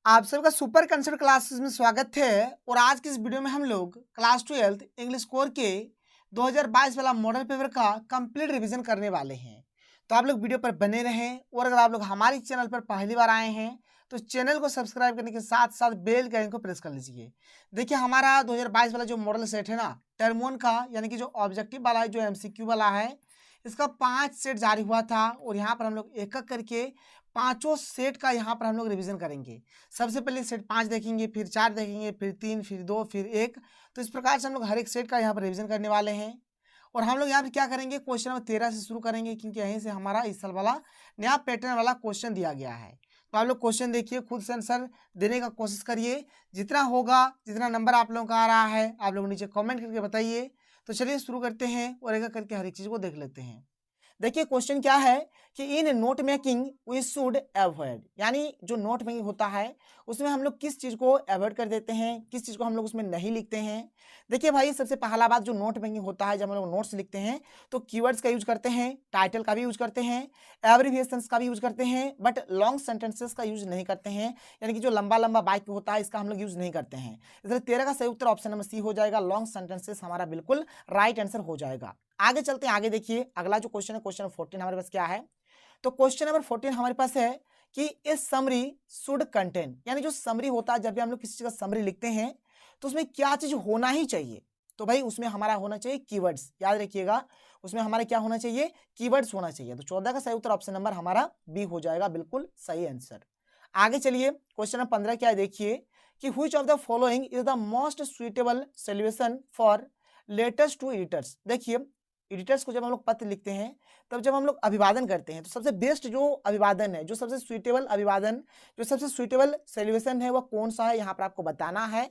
आप सबका super concept classes में स्वागत है। और आज की इस वीडियो में हम लोग क्लास 12 इंग्लिश कोर के 2022 वाला मॉडल पेपर का कंप्लीट रिवीजन करने वाले हैं। तो आप लोग वीडियो पर बने रहें और अगर आप लोग हमारे चैनल पर पहली बार आए हैं तो चैनल को सब्सक्राइब करने के साथ साथ बेल के आइकन को प्रेस कर लीजिए। देखिए हमारा 2022 वाला जो मॉडल सेट है ना, टर्म 1 का यानी कि जो ऑब्जेक्टिव वाला है, जो MCQ वाला है, इसका 5 सेट जारी हुआ था और यहाँ पर हम लोग एक एक करके पांचों सेट का यहाँ पर हम लोग रिवीजन करेंगे। सबसे पहले सेट 5 देखेंगे, फिर 4 देखेंगे, फिर 3, फिर 2, फिर 1। तो इस प्रकार से हम लोग हर एक सेट का यहाँ पर रिवीजन करने वाले हैं। और हम लोग यहाँ पर क्या करेंगे, क्वेश्चन नंबर 13 से शुरू करेंगे क्योंकि यहीं से हमारा इस साल वाला नया पैटर्न वाला क्वेश्चन दिया गया है। तो आप लोग क्वेश्चन देखिए, खुद से आंसर देने का कोशिश करिए। जितना होगा, जितना नंबर आप लोगों का आ रहा है, आप लोग नीचे कॉमेंट करके बताइए। तो चलिए शुरू करते हैं और एक एक करके हर एक चीज़ को देख लेते हैं। देखिए क्वेश्चन क्या है कि in note making we should avoid, यानी जो नोट मेकिंग होता है उसमें हम लोग किस चीज को अवॉइड कर देते हैं, किस चीज को हम लोग उसमें नहीं लिखते हैं। देखिए भाई, सबसे पहला बात, जो नोट मेकिंग होता है, जब हम लोग नोट्स लिखते हैं तो कीवर्ड्स का यूज करते हैं, टाइटल का भी यूज करते हैं, एब्रिविएशंस का भी यूज करते हैं, बट लॉन्ग सेंटेंसेस का यूज नहीं करते हैं। यानी कि जो लंबा लंबा बाइक होता है इसका हम लोग यूज नहीं करते हैं। इसलिए 13 का सही उत्तर ऑप्शन नंबर सी हो जाएगा। लॉन्ग सेंटेंसेस हमारा बिल्कुल राइट आंसर हो जाएगा। आगे चलते हैं, आगे देखिए अगला जो क्वेश्चन है, क्वेश्चन नंबर 14 हमारे पास क्या है। तो क्वेश्चन नंबर 14 हमारे पास है कि ए समरी शुड कंटेन, यानी जो समरी होता है, जब भी हम लोग किसी चीज का समरी लिखते हैं तो उसमें क्या चीज होना ही चाहिए। तो भाई उसमें हमारा होना चाहिए कीवर्ड्स, याद रखिएगा। उसमें हमारा क्या होना चाहिए, कीवर्ड्स होना चाहिए। तो 14 का सही उत्तर ऑप्शन नंबर हमारा बी हो जाएगा, बिल्कुल सही आंसर। आगे चलिए, क्वेश्चन नंबर 15 क्या है देखिए कि which of the following is the most suitable solution for letters to editors. देखिए एडिटर्स को जब हम लोग पत्र लिखते हैं, तब जब हम लोग अभिवादन करते हैं, तो सबसे बेस्ट जो अभिवादन है, जो सबसे सुइटेबल अभिवादन, जो सबसे सुइटेबल सॉल्यूशन है, वह कौन सा है, यहाँ पर आपको बताना है।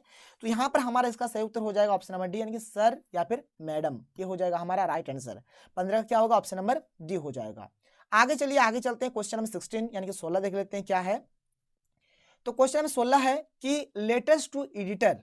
तो यहाँ पर हमारा इसका सही उत्तर हो जाएगा ऑप्शन नंबर डी, यानी कि सर या फिर मैडम। ये हो जाएगा हमारा राइट आंसर। 15 क्या होगा, ऑप्शन नंबर डी हो जाएगा। आगे चलिए, आगे चलते हैं, क्वेश्चन नंबर 16 यानी कि 16 देख लेते हैं क्या है। तो क्वेश्चन नंबर 16 है कि letters to editor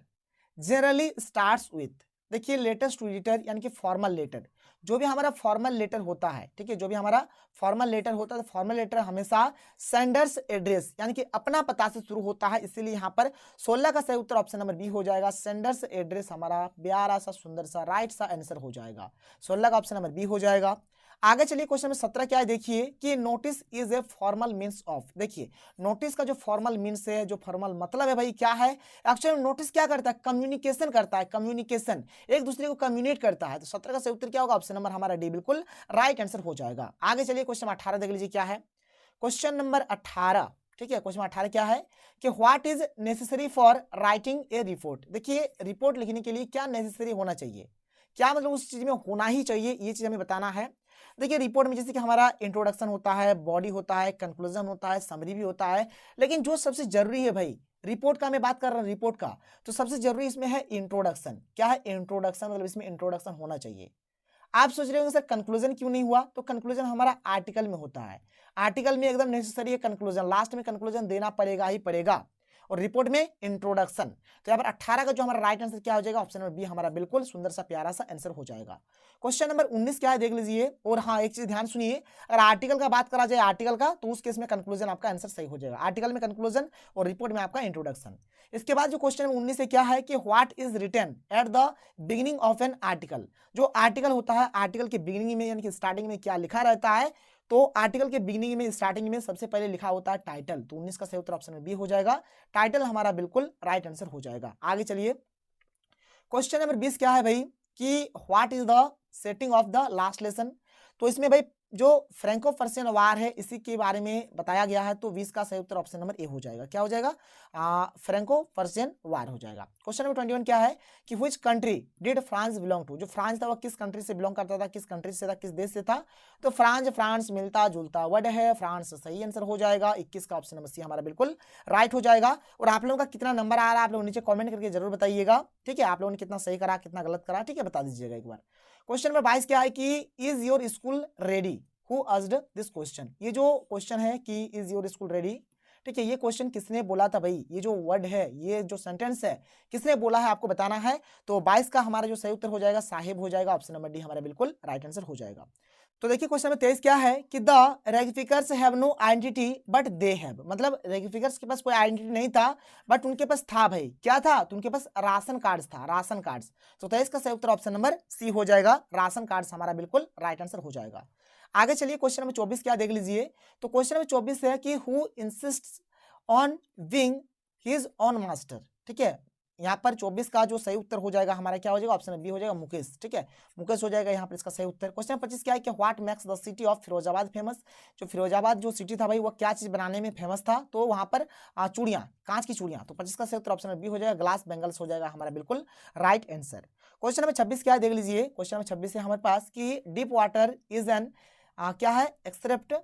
generally starts with. देखिए लेटर्स टू एडिटर यानी कि फॉर्मल लेटर, जो भी हमारा फॉर्मल लेटर होता है, ठीक है, जो भी हमारा फॉर्मल लेटर होता है, तो फॉर्मल लेटर हमेशा सेंडर्स एड्रेस यानी कि अपना पता से शुरू होता है। इसीलिए यहाँ पर 16 का सही उत्तर ऑप्शन नंबर बी हो जाएगा। सेंडर्स एड्रेस हमारा प्यारा सा सुंदर सा राइट सा आंसर हो जाएगा। 16 का ऑप्शन नंबर बी हो जाएगा। आगे चलिए, क्वेश्चन नंबर 17 क्या है देखिए कि notice is a formal means of. देखिए नोटिस का जो फॉर्मल मीन्स है, जो फॉर्मल मतलब है भाई क्या है, एक्चुअली नोटिस क्या करता है, कम्युनिकेशन करता है, कम्युनिकेशन, एक दूसरे को कम्युनिकेट करता है। तो 17 का सही उत्तर क्या होगा, ऑप्शन नंबर हमारा डी बिल्कुल राइट आंसर हो जाएगा। आगे चलिए, क्वेश्चन 18 देख लीजिए क्या है। क्वेश्चन नंबर 18, ठीक है, क्वेश्चन 18 क्या है कि what is necessary for writing a report. देखिए रिपोर्ट लिखने के लिए क्या नेसेसरी होना चाहिए, क्या मतलब उस चीज में होना ही चाहिए, ये चीज हमें बताना है। देखिए रिपोर्ट में जैसे कि हमारा इंट्रोडक्शन होता है, बॉडी होता है, कंक्लूजन होता है, समरी भी होता है, लेकिन जो सबसे जरूरी है भाई रिपोर्ट का, मैं बात कर रहा हूँ रिपोर्ट का, तो सबसे जरूरी इसमें है इंट्रोडक्शन। क्या है इंट्रोडक्शन, मतलब इसमें इंट्रोडक्शन होना चाहिए। आप सोच रहे होंगे सर कंक्लूजन क्यों नहीं हुआ, तो कंक्लूजन हमारा आर्टिकल में होता है। आर्टिकल में एकदम नेसेसरी है कंक्लूजन, लास्ट में कंक्लूजन देना पड़ेगा ही पड़ेगा, और रिपोर्ट में इंट्रोडक्शन। तो यहाँ पर 18 का जो हमारा राइट आंसर क्या हो जाएगा, ऑप्शन नंबर बी हमारा बिल्कुल सुंदर सा प्यारा सा आंसर हो जाएगा। क्वेश्चन नंबर 19 क्या है देख लीजिए। और हाँ एक चीज ध्यान सुनिए, अगर आर्टिकल का बात करा जाए आर्टिकल का, तो उस केस में कंक्लूजन आपका आंसर सही हो जाएगा। आर्टिकल में कंक्लूजन और रिपोर्ट में आपका इंट्रोडक्शन। इसके बाद जो क्वेश्चन नंबर 19 है क्या है कि what is written at the beginning of an article. जो आर्टिकल होता है, आर्टिकल के बिगिनिंग में यानी कि स्टार्टिंग में क्या लिखा रहता है, तो आर्टिकल के बिगिनिंग में स्टार्टिंग में सबसे पहले लिखा होता है टाइटल। तो 19 का सही उत्तर ऑप्शन बी हो जाएगा, टाइटल हमारा बिल्कुल राइट आंसर हो जाएगा। आगे चलिए, क्वेश्चन नंबर 20 क्या है भाई कि what is the setting of the last lesson. तो इसमें भाई जो फ्रैंको पर्शियन वार है इसी के बारे में बताया गया है। तो 20 का सही उत्तर ऑप्शन नंबर ए हो जाएगा। क्या हो जाएगा, फ्रैंको पर्शियन वार हो जाएगा। क्वेश्चन नंबर 21 क्या है कि which country did France belong to. जो फ्रांस था वह किस कंट्री से बिलोंग करता था, किस कंट्री से था, किस देश से था। तो फ्रांस, फ्रांस मिलता जुलता वर्ड है, फ्रांस सही आंसर हो जाएगा। 21 का ऑप्शन नंबर सी हमारा बिल्कुल राइट हो जाएगा। और आप लोगों का कितना नंबर आ रहा है आप लोग नीचे कॉमेंट करके जरूर बताइएगा, ठीक है, आप लोगों ने कितना सही करा कितना गलत करा, ठीक है, बता दीजिएगा एक बार। क्वेश्चन नंबर 22 क्या है कि is your school ready, who asked this question. ये जो क्वेश्चन है कि इज योर स्कूल रेडी, ठीक है, ये क्वेश्चन किसने बोला था भाई, ये जो वर्ड है, ये जो सेंटेंस है, किसने बोला है आपको बताना है। तो 22 का हमारा जो सही उत्तर हो जाएगा साहिब हो जाएगा। ऑप्शन नंबर डी हमारा बिल्कुल राइट आंसर हो जाएगा। तो देखिए क्वेश्चन नंबर 23 क्या है कि the regificers have no identity but they have, मतलब रेगिफिकर्स के पास कोई आइडेंटिटी नहीं था बट उनके पास था भाई, क्या था, तो उनके पास राशन कार्ड्स था, राशन कार्ड्स। तो 23 का सही उत्तर ऑप्शन नंबर सी हो जाएगा, राशन कार्ड्स हमारा बिल्कुल राइट आंसर हो जाएगा। आगे चलिए क्वेश्चन नंबर 24 क्या देख लीजिए। तो क्वेश्चन नंबर 24 है कि who इंसिस्ट्स on being his own master, ठीक है। यहाँ पर 24 का जो सही उत्तर हो जाएगा हमारा क्या हो जाएगा, ऑप्शन बी हो जाएगा, मुकेश, ठीक है, मुकेश हो जाएगा यहाँ पर इसका सही उत्तर। क्वेश्चन 25 क्या है कि what makes the city of Firozabad famous, जो फिरोजाबाद जो सिटी था भाई वो क्या चीज बनाने में फेमस था, तो वहां पर चूड़ियां, कांच की चूड़ियां। तो 25 का सही उत्तर ऑप्शन बी हो जाएगा, ग्लास बेंगल्स हो जाएगा हमारा बिल्कुल राइट आंसर। क्वेश्चन नंबर 26 क्या है देख लीजिए। क्वेश्चन नंबर 26 है हमारे पास कि डीप वाटर इज एन क्या है एक्सेप्ट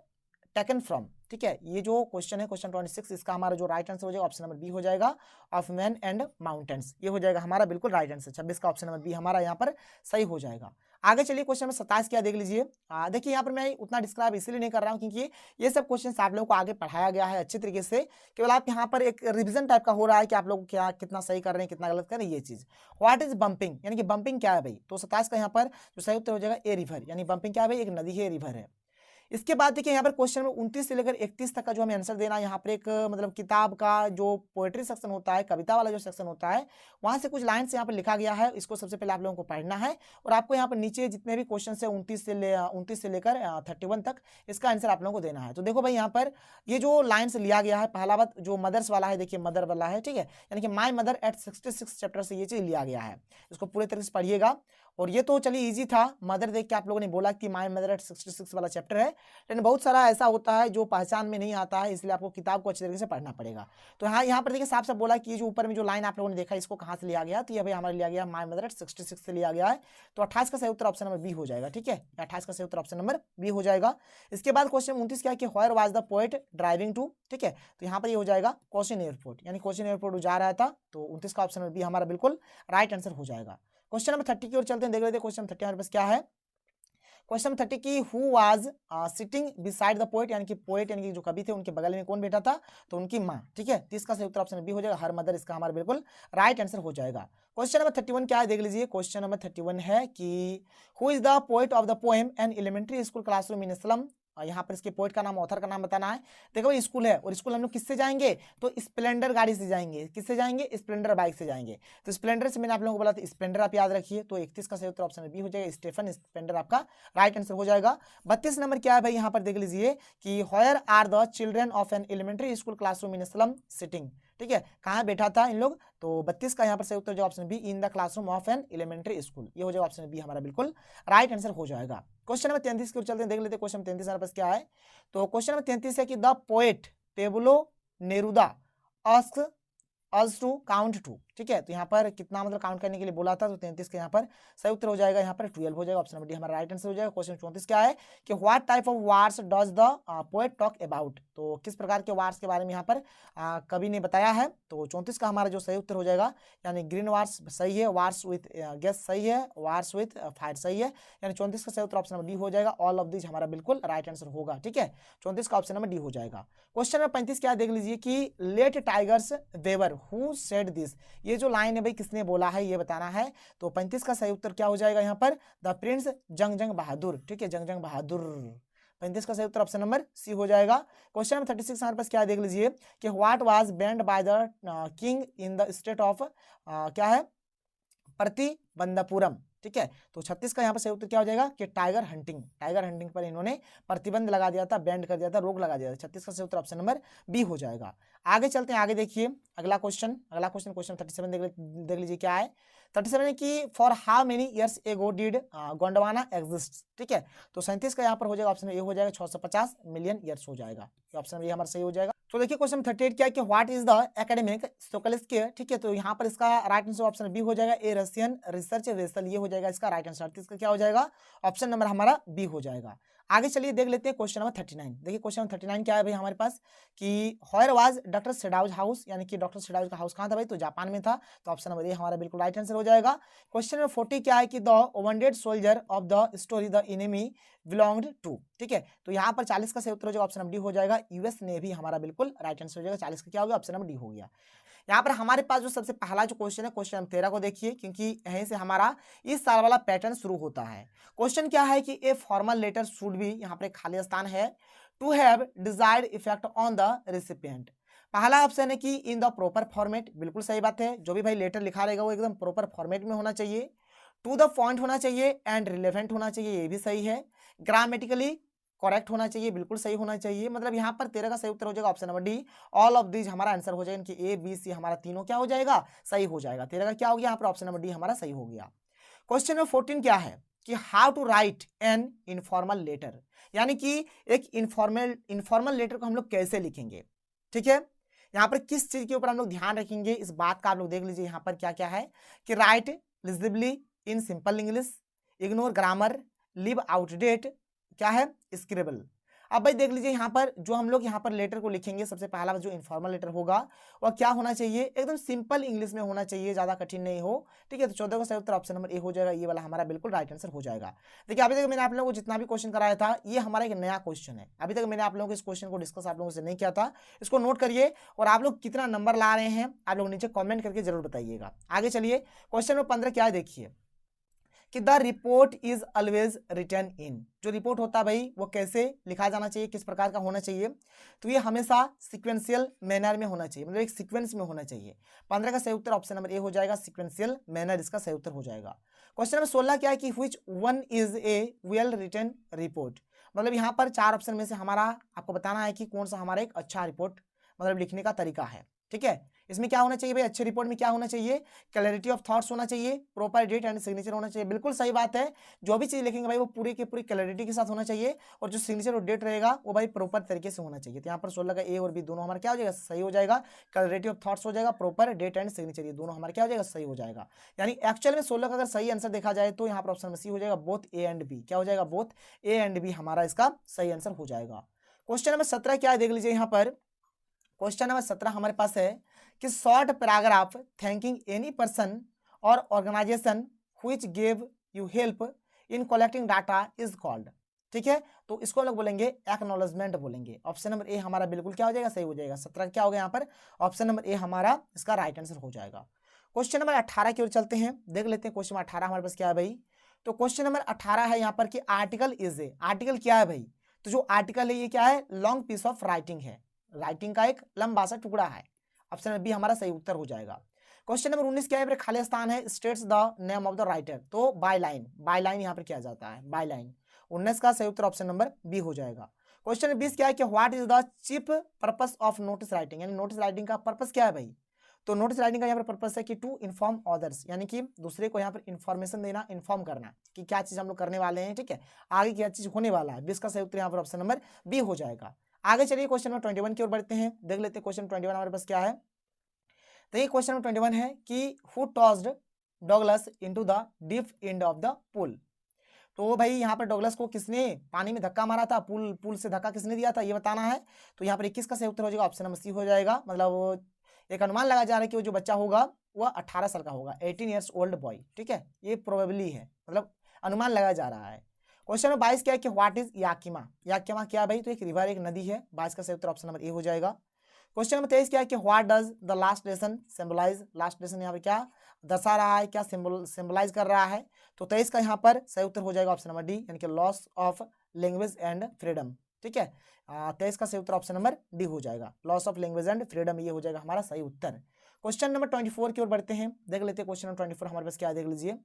टेकन फ्रॉम, ठीक है। ये जो क्वेश्चन है क्वेश्चन 26, इसका हमारा जो राइट आंसर हो जाएगा ऑप्शन नंबर बी हो जाएगा, ऑफ मैन एंड माउंटेन्स, ये हो जाएगा हमारा बिल्कुल राइट आंसर। 26 का ऑप्शन नंबर बी हमारा यहाँ पर सही हो जाएगा। आगे चलिए क्वेश्चन नंबर 27 क्या देख लीजिए। देखिए यहाँ पर मैं उतना डिस्क्राइब इसलिए नहीं कर रहा हूँ क्योंकि ये सब क्वेश्चन आप लोगों को आगे पढ़ाया गया है अच्छे तरीके से, केवल आप यहाँ पर एक रिविजन टाइप का हो रहा है कि आप लोग क्या कितना सही कर रहे हैं कितना गलत कर रहे हैं ये चीज। व्हाट इज बंपिंग, यानी कि बंपिंग क्या है भाई, तो 27 का यहाँ पर जो सही उत्तर हो जाएगा ए रिवर, यानी बंपिंग क्या है भाई, एक नदी है, रिवर है। इसके बाद देखिए यहाँ पर क्वेश्चन में 29 से लेकर 31 तक का जो हमें आंसर देना है, यहाँ पर एक मतलब किताब का जो पोएट्री सेक्शन होता है, कविता वाला जो सेक्शन होता है, वहां से कुछ लाइन्स यहाँ पर लिखा गया है, इसको सबसे पहले आप लोगों को पढ़ना है और आपको यहाँ पर नीचे जितने भी क्वेश्चन है 29 से लेकर 31 तक इसका आंसर आप लोगों को देना है। तो देखो भाई यहाँ पर ये जो लाइन्स लिया गया है, पहला बात जो मदर्स वाला है, देखिए मदर वाला है, ठीक है, यानी कि माई मदर एट 66 चैप्टर से ये चीज लिया गया है, इसको पूरे तरह से पढ़िएगा। और ये तो चलिए इजी था, मदर देख के आप लोगों ने बोला कि माई मदर एट 66 वाला चैप्टर है, लेकिन बहुत सारा ऐसा होता है जो पहचान में नहीं आता है, इसलिए आपको किताब को अच्छे तरीके से पढ़ना पड़ेगा। तो हाँ यहाँ पर देखिए साफ साफ बोला कि ये जो ऊपर में जो लाइन आप लोगों ने देखा इसको कहाँ से लिया गया, तो ये भाई हमारा लिया गया माई मदर एट 66 से लिया गया है। तो 28 का सही उत्तर ऑप्शन नंबर बी हो जाएगा, ठीक है, 28 का सही उत्तर ऑप्शन नंबर बी हो जाएगा। इसके बाद क्वेश्चन 29 क्या है कि where was the poet driving to, ठीक है, तो यहाँ पर ये हो जाएगा कोचिन एयरपोर्ट, यानी कोचिन एयरपोर्ट जा रहा था, तो 29 का ऑप्शन नंबर बी हमारा बिल्कुल राइट आंसर हो जाएगा। क्वेश्चन नंबर 30 की ओर चलते हैं, देख लेते हैं क्वेश्चन 30 हमारे पास क्या है। क्वेश्चन 30 की who was sitting beside the poet, यानी कि पोएट यानी कि जो कवि थे उनके बगल में कौन बैठा था, तो उनकी माँ, ठीक है। 30 का सही उत्तर ऑप्शन बी हो जाएगा, हर मदर, इसका हमारा बिल्कुल राइट आंसर हो जाएगा। क्वेश्चन नंबर 31 क्या है देख लीजिए। क्वेश्चन नंबर 31 है कि who is the poet of the poem an elementary school classroom in slum, यहाँ पर इसके पोएट का नाम, ऑथर का नाम बताना है। देखो ये स्कूल है और स्कूल हम लोग किससे जाएंगे, तो स्प्लेंडर गाड़ी से जाएंगे, किससे जाएंगे, स्प्लेंडर बाइक से जाएंगे। तो स्प्लेंडर से मैंने आप लोगों को बोला था स्प्लेंडर आप याद रखिए, तो 31 का सही उत्तर ऑप्शन बी हो जाएगा, स्टेफन स्प्लेंडर आपका राइट आंसर हो जाएगा। 32 नंबर क्या है भाई, यहाँ पर देख लीजिए कि where are the children of an elementary school classroom in slum sitting, ठीक है, कहाँ बैठा था इन लोग, तो 32 का यहाँ पर सही उत्तर जो option B, in the classroom of an elementary school, ये हो जाएगा ऑप्शन बी हमारा बिल्कुल राइट आंसर हो जाएगा। क्वेश्चन नंबर 33 की ओर चलते हैं, देख लेते हैं क्वेश्चन 33 हमारे पास क्या है। तो क्वेश्चन नंबर 33 है कि the poet Pablo Neruda asks us to count to, ठीक है, तो यहाँ पर कितना मतलब काउंट करने के लिए बोला था, तो 33 के यहाँ पर सही उत्तर हो जाएगा, यहाँ पर 12 हो जाएगा, ऑप्शन नंबर डी हमारा राइट आंसर हो जाएगा। क्वेश्चन 34 क्या है कि what type of wars does the poet talk about, तो किस प्रकार के वार्स के बारे में यहाँ पर कवि ने बताया है, तो 34 का हमारा जो सही उत्तर हो जाएगा, यानी ग्रीन वार्स सही है, वार्स विथ गैस सही है, वार्स विथ फायर सही है, यानी 34 का सही उत्तर ऑप्शन नंबर डी हो जाएगा, ऑल ऑफ दिस हमारा बिल्कुल राइट आंसर होगा, ठीक है, 34 का ऑप्शन नंबर डी हो जाएगा। क्वेश्चन नंबर 35 क्या देख लीजिए कि let tigers waver who said this, ये जो लाइन है भाई किसने बोला है ये बताना है, तो 35 का सही उत्तर क्या हो जाएगा यहाँ पर, द प्रिंस जंग बहादुर, ठीक है, जंग बहादुर, 35 का सही उत्तर ऑप्शन नंबर सी हो जाएगा। क्वेश्चन नंबर 36 हमारे पास क्या देख लीजिए कि what was band by the king in the state of क्या है प्रतिबंधपुरम, ठीक है, तो 36 का यहाँ पर सही उत्तर क्या हो जाएगा कि टाइगर हंटिंग पर इन्होंने प्रतिबंध लगा दिया था, बैंड कर दिया था, रोक लगा दिया था। 36 का सही उत्तर ऑप्शन नंबर बी हो जाएगा। आगे चलते हैं, आगे देखिए अगला क्वेश्चन क्वेश्चन 37 देख लीजिए क्या है। 37 है कि for how many years ago did Gondwana exist, ठीक है, तो 37 का यहाँ पर हो जाएगा ऑप्शन ए हो जाएगा 650 मिलियन ईयर्स हो जाएगा, ऑप्शन ए हमारा सही हो जाएगा। तो देखिए क्वेश्चन 38 क्या है कि व्हाट इज द एकेडमिक सोकलिस्के, ठीक है, तो यहाँ पर इसका राइट आंसर ऑप्शन बी हो जाएगा, ए रशियन रिसर्च वेसल, ये हो जाएगा इसका राइट आंसर। इसका क्या हो जाएगा, ऑप्शन नंबर हमारा बी हो जाएगा। आगे चलिए देख लेते हैं क्वेश्चन नंबर 39। देखिए क्वेश्चन नंबर 39 क्या है भाई हमारे पास कि व्हेयर वाज डॉक्टर सेडाउज हाउस, यानी कि डॉक्टर सेडाउज का हाउस कहाँ था भाई, तो जापान में था, तो ऑप्शन नंबर ए हमारा बिल्कुल राइट आंसर हो जाएगा। क्वेश्चन नंबर 40 क्या है कि the wounded soldier of the story the enemy belonged to, ठीक है, तो यहाँ पर 40 का सही उत्तर हो जाएगा, ऑप्शन नंबर डी हो जाएगा, यूएस नेवी हमारा बिल्कुल राइट आंसर हो जाएगा। 40 का क्या हो गया, ऑप्शन नंबर डी हो गया। यहाँ पर हमारे पास जो सबसे पहला जो क्वेश्चन है, क्वेश्चन नंबर 13 को देखिए, क्योंकि यहीं से हमारा इस साल वाला पैटर्न शुरू होता है। क्वेश्चन क्या है कि a formal letter should be, यहाँ पर एक खाली स्थान है, to have desired effect on the recipient. पहला ऑप्शन है कि इन द प्रॉपर फॉर्मेट, बिल्कुल सही बात है, जो भी भाई लेटर लिखा रहेगा वो एकदम प्रॉपर फॉर्मेट में होना चाहिए। टू द पॉइंट होना चाहिए एंड रिलेवेंट होना चाहिए, ये भी सही है। ग्रामेटिकली करेक्ट होना चाहिए, बिल्कुल सही होना चाहिए। मतलब यहाँ पर 13 का सही उत्तर हो जाएगा option number D, all of these हमारा आंसर हो जाएगा, इनकी ए बी सी हमारा तीनों क्या हो जाएगा, सही हो जाएगा। 13 का क्या हो गया यहाँ पर, ऑप्शन नंबर डी हमारा सही हो गया। क्वेश्चन नंबर 14 क्या है कि how to write an informal letter, यानी कि एक इनफॉर्मल लेटर को हम लोग कैसे लिखेंगे। ठीक है, यहाँ पर किस चीज के ऊपर हम लोग ध्यान रखेंगे, इस बात का आप लोग देख लीजिए। यहाँ पर क्या क्या है कि write legibly in simple English, ignore grammar, leave outdate, क्या है स्क्रिबल। अब भाई देख लीजिए यहाँ पर जो हम लोग यहाँ पर लेटर को लिखेंगे, सबसे पहला जो इनफॉर्मल लेटर होगा वह क्या होना चाहिए, एकदम सिंपल इंग्लिश में होना चाहिए, ज्यादा कठिन नहीं हो। ठीक है, तो 14 का सही उत्तर ऑप्शन नंबर ए हो जाएगा, ये वाला हमारा बिल्कुल राइट आंसर हो जाएगा। देखिए अभी तक मैंने आप लोगों को जितना भी क्वेश्चन कराया था, ये हमारा एक नया क्वेश्चन है, अभी तक मैंने आप लोगों को इस क्वेश्चन को डिस्कस आप लोगों से नहीं किया था। इसको नोट करिए और आप लोग कितना नंबर ला रहे हैं आप लोग नीचे कॉमेंट करके जरूर बताइएगा। आगे चलिए, क्वेश्चन नंबर 15 क्या है देखिए कि the report is always written in, जो रिपोर्ट होता है भाई वो कैसे लिखा जाना चाहिए, किस प्रकार का होना चाहिए, तो ये हमेशा सिक्वेंशियल मैनर में होना चाहिए, मतलब एक सीक्वेंस में होना चाहिए। 15 का सही उत्तर ऑप्शन नंबर ए हो जाएगा, सिक्वेंशियल मैनर इसका सही उत्तर हो जाएगा। क्वेश्चन नंबर 16 क्या है कि which one is a well written report, मतलब यहाँ पर 4 ऑप्शन में से हमारा आपको बताना है कि कौन सा हमारा एक अच्छा रिपोर्ट मतलब लिखने का तरीका है। ठीक है, इसमें क्या होना चाहिए भाई, अच्छे रिपोर्ट में क्या होना चाहिए, क्लैरिटी ऑफ थॉट्स होना चाहिए, प्रॉपर डेट एंड सिग्नेचर होना चाहिए। बिल्कुल सही बात है, जो भी चीज लिखेंगे भाई वो पूरी की पूरी क्लैरिटी के साथ होना चाहिए, और जो सिग्नेचर और डेट रहेगा वो भाई प्रॉपर तरीके से होना चाहिए। तो यहाँ पर 16 का ए और बी दोनों हमारा क्या हो जाएगा, सही हो जाएगा। क्लैरिटी ऑफ थॉट्स हो जाएगा, प्रॉपर डेट एंड सिग्नेचर, ये दोनों हमारा क्या हो जाएगा, सही हो जाएगा। यानी एक्चुअल में 16 का अगर सही आंसर देखा जाए तो यहाँ पर ऑप्शन में सी हो जाएगा, बोथ ए एंड बी, क्या हो जाएगा, बोथ ए एंड बी हमारा इसका सही आंसर हो जाएगा। क्वेश्चन नंबर 17 क्या है देख लीजिए यहाँ पर, क्वेश्चन नंबर 17 हमारे पास है कि short paragraph thanking any person और organisation which give you help in collecting data is called. ठीक है, तो इसको हम लोग बोलेंगे एक्नॉलेजमेंट बोलेंगे। ऑप्शन नंबर ए हमारा बिल्कुल क्या हो जाएगा, सही हो जाएगा। 17 क्या हो गया यहाँ पर, ऑप्शन नंबर ए हमारा इसका राइट आंसर हो जाएगा। क्वेश्चन नंबर 18 की ओर चलते हैं, देख लेते हैं क्वेश्चन नंबर 18 हमारे पास क्या है भाई। तो क्वेश्चन नंबर 18 है यहाँ पर कि आर्टिकल इज ए, आर्टिकल क्या है भाई, तो जो आर्टिकल है ये क्या है, लॉन्ग पीस ऑफ राइटिंग है, राइटिंग का एक लंबा सा टुकड़ा है। ऑप्शन नंबर बी हमारा सही उत्तर हो जाएगा। क्वेश्चन नंबर 19 क्या है, खाली स्थान है, states the name of the writer, तो बाय लाइन, बाय लाइन यहाँ पर किया जाता है, बाय लाइन। 19 का सही उत्तर ऑप्शन नंबर बी हो जाएगा। क्वेश्चन नंबर 20 क्या है कि what is the chief purpose of notice writing, यानी नोटिस राइटिंग का पर्पस क्या है भाई, तो नोटिस राइटिंग का यहाँ पर पर्पस है कि टू इन्फॉर्म अदर्स, यानी कि दूसरे को यहाँ पर इन्फॉर्मेशन देना, इन्फॉर्म करना कि क्या चीज हम लोग करने वाले हैं। ठीक है, आगे क्या चीज होने वाला है। 20 का सही उत्तर यहाँ पर ऑप्शन नंबर बी हो जाएगा। आगे चलिए क्वेश्चन नंबर 21 की ओर बढ़ते हैं, देख लेते हैं क्वेश्चन 21 हमारे पास क्या है। तो ये क्वेश्चन नंबर 21 है कि who tossed Douglas into the deep and of the pool, तो भाई यहाँ पर डॉगलस को किसने पानी में धक्का मारा था, पूल से धक्का किसने दिया था ये बताना है। तो यहाँ पर 21 का सही उत्तर हो जाएगा, ऑप्शन नंबर सी हो जाएगा। मतलब एक अनुमान लगा जा रहा है कि वो जो बच्चा होगा वह 18 साल का होगा, 18 ईयर्स ओल्ड बॉय। ठीक है, ये प्रोबेबली है, मतलब अनुमान लगाया जा रहा है। क्वेश्चन नंबर 22 क्या है कि व्हाट इज याकिमा, याकिमा क्या भाई, तो एक रिवर, एक नदी है। 22 का सही उत्तर ऑप्शन नंबर ए हो जाएगा। क्वेश्चन नंबर 23 क्या है कि what does the last lesson symbolize, last lesson यहाँ पे क्या दर्शा रहा है, क्या सिंबलाइज कर रहा है, तो 23 का यहाँ पर सही उत्तर हो जाएगा ऑप्शन नंबर डी, यानी कि loss of language and freedom. ठीक है, 23 का सही उत्तर ऑप्शन नंबर डी हो जाएगा, loss of language and freedom, ये हो जाएगा हमारा सही उत्तर। क्वेश्चन नंबर 24 की ओर बढ़ते हैं, देख लेते हैं क्वेश्चन नंबर 24 हमारे पास क्या है, देख लीजिए।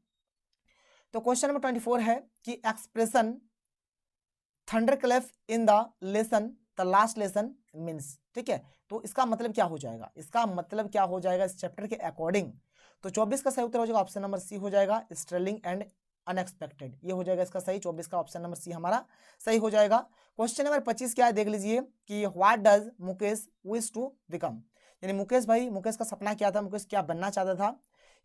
तो क्वेश्चन नंबर 24 है कि expression thunderclap in the lesson the last lesson means. ठीक है, तो इसका मतलब क्या हो जाएगा, इसका मतलब क्या हो जाएगा इस चैप्टर के अकॉर्डिंग। तो 24 का सही उत्तर हो जाएगा ऑप्शन नंबर सी हो जाएगा, स्टर्लिंग एंड अनएक्सपेक्टेड, ये हो जाएगा इसका सही। 24 का ऑप्शन नंबर सी हमारा सही हो जाएगा। क्वेश्चन नंबर 25 क्या है देख लीजिए कि what does Mukesh wish to become, यानी मुकेश भाई, मुकेश का सपना क्या था, मुकेश क्या बनना चाहता था।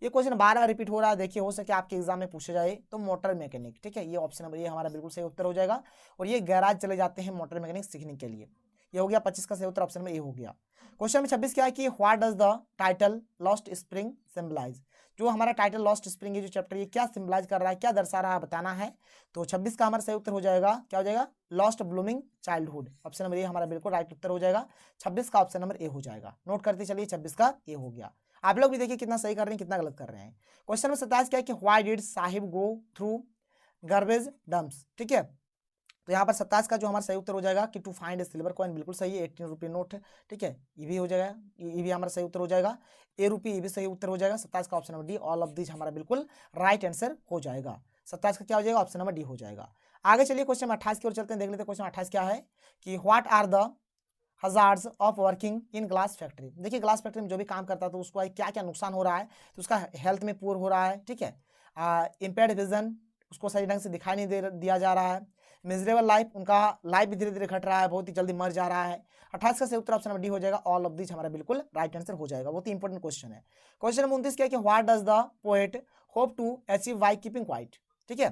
ये क्वेश्चन बार बार रिपीट हो रहा है, देखिए हो सके आपके एग्जाम में पूछे जाए तो मोटर मैकेनिक। ठीक है, ये ऑप्शन नंबर ये हमारा बिल्कुल सही उत्तर हो जाएगा, और ये गैराज चले जाते हैं मोटर मैकेनिक सीखने के लिए। ये हो गया 25 का सही उत्तर ऑप्शन नंबर ए हो गया। क्वेश्चन नंबर 26 क्या है कि what does the title lost spring symbolize, जो हमारा टाइटल लॉस्ट स्प्रिंग जो चैप्टर ये क्या सिंबलाइज कर रहा है, क्या दर्शा रहा है बताना है। तो 26 का हमारा सही उत्तर हो जाएगा, क्या हो जाएगा, lost blooming childhood. Option number A हमारा बिल्कुल राइट उत्तर हो जाएगा। 26 का ऑप्शन नंबर ए हो जाएगा। नोट करते चलिए, 26 का ए हो गया। आप लोग भी देखिए कितना सही कर रहे हैं, कितना गलत कर रहे हैं। क्वेश्चन नंबर 27 क्या है कि why did Sahib go through garbage dumps. ठीक है, तो यहाँ पर 27 का जो हमारा सही उत्तर हो जाएगा कि to find a silver coin, बिल्कुल सही है, 18 रुपये नोट है। ठीक है, ये भी हो जाएगा, ये भी हमारा सही उत्तर हो जाएगा। ए रुपये, ये भी सही उत्तर हो जाएगा। 27 का option number D, all of these हमारा बिल्कुल राइट आंसर हो जाएगा। 27 का क्या हो जाएगा, ऑप्शन नंबर डी हो जाएगा। आगे चलिए क्वेश्चन 28 की ओर चलते हैं, देख लेते हैं क्वेश्चन 28 क्या है कि what are the hazards of working in glass factory. देखिए ग्लास फैक्ट्री में जो भी काम करता है तो उसको क्या क्या नुकसान हो रहा है, तो उसका हेल्थ में पुअर हो रहा है। ठीक है, इम्पेयर्ड विजन, उसको सही ढंग से दिखाई नहीं दिया जा रहा है। मिजरेबल लाइफ, उनका लाइफ भी धीरे धीरे घट रहा है, बहुत ही जल्दी मर जा रहा है। 28 का सही उत्तर ऑप्शन नंबर डी हो जाएगा, ऑल ऑफ दिस हमारा बिल्कुल राइट आंसर हो जाएगा। बहुत ही इंपॉर्टेंट क्वेश्चन है। क्वेश्चन नंबर 29 क्या है कि what does the poet hope to achieve by keeping quiet. ठीक है,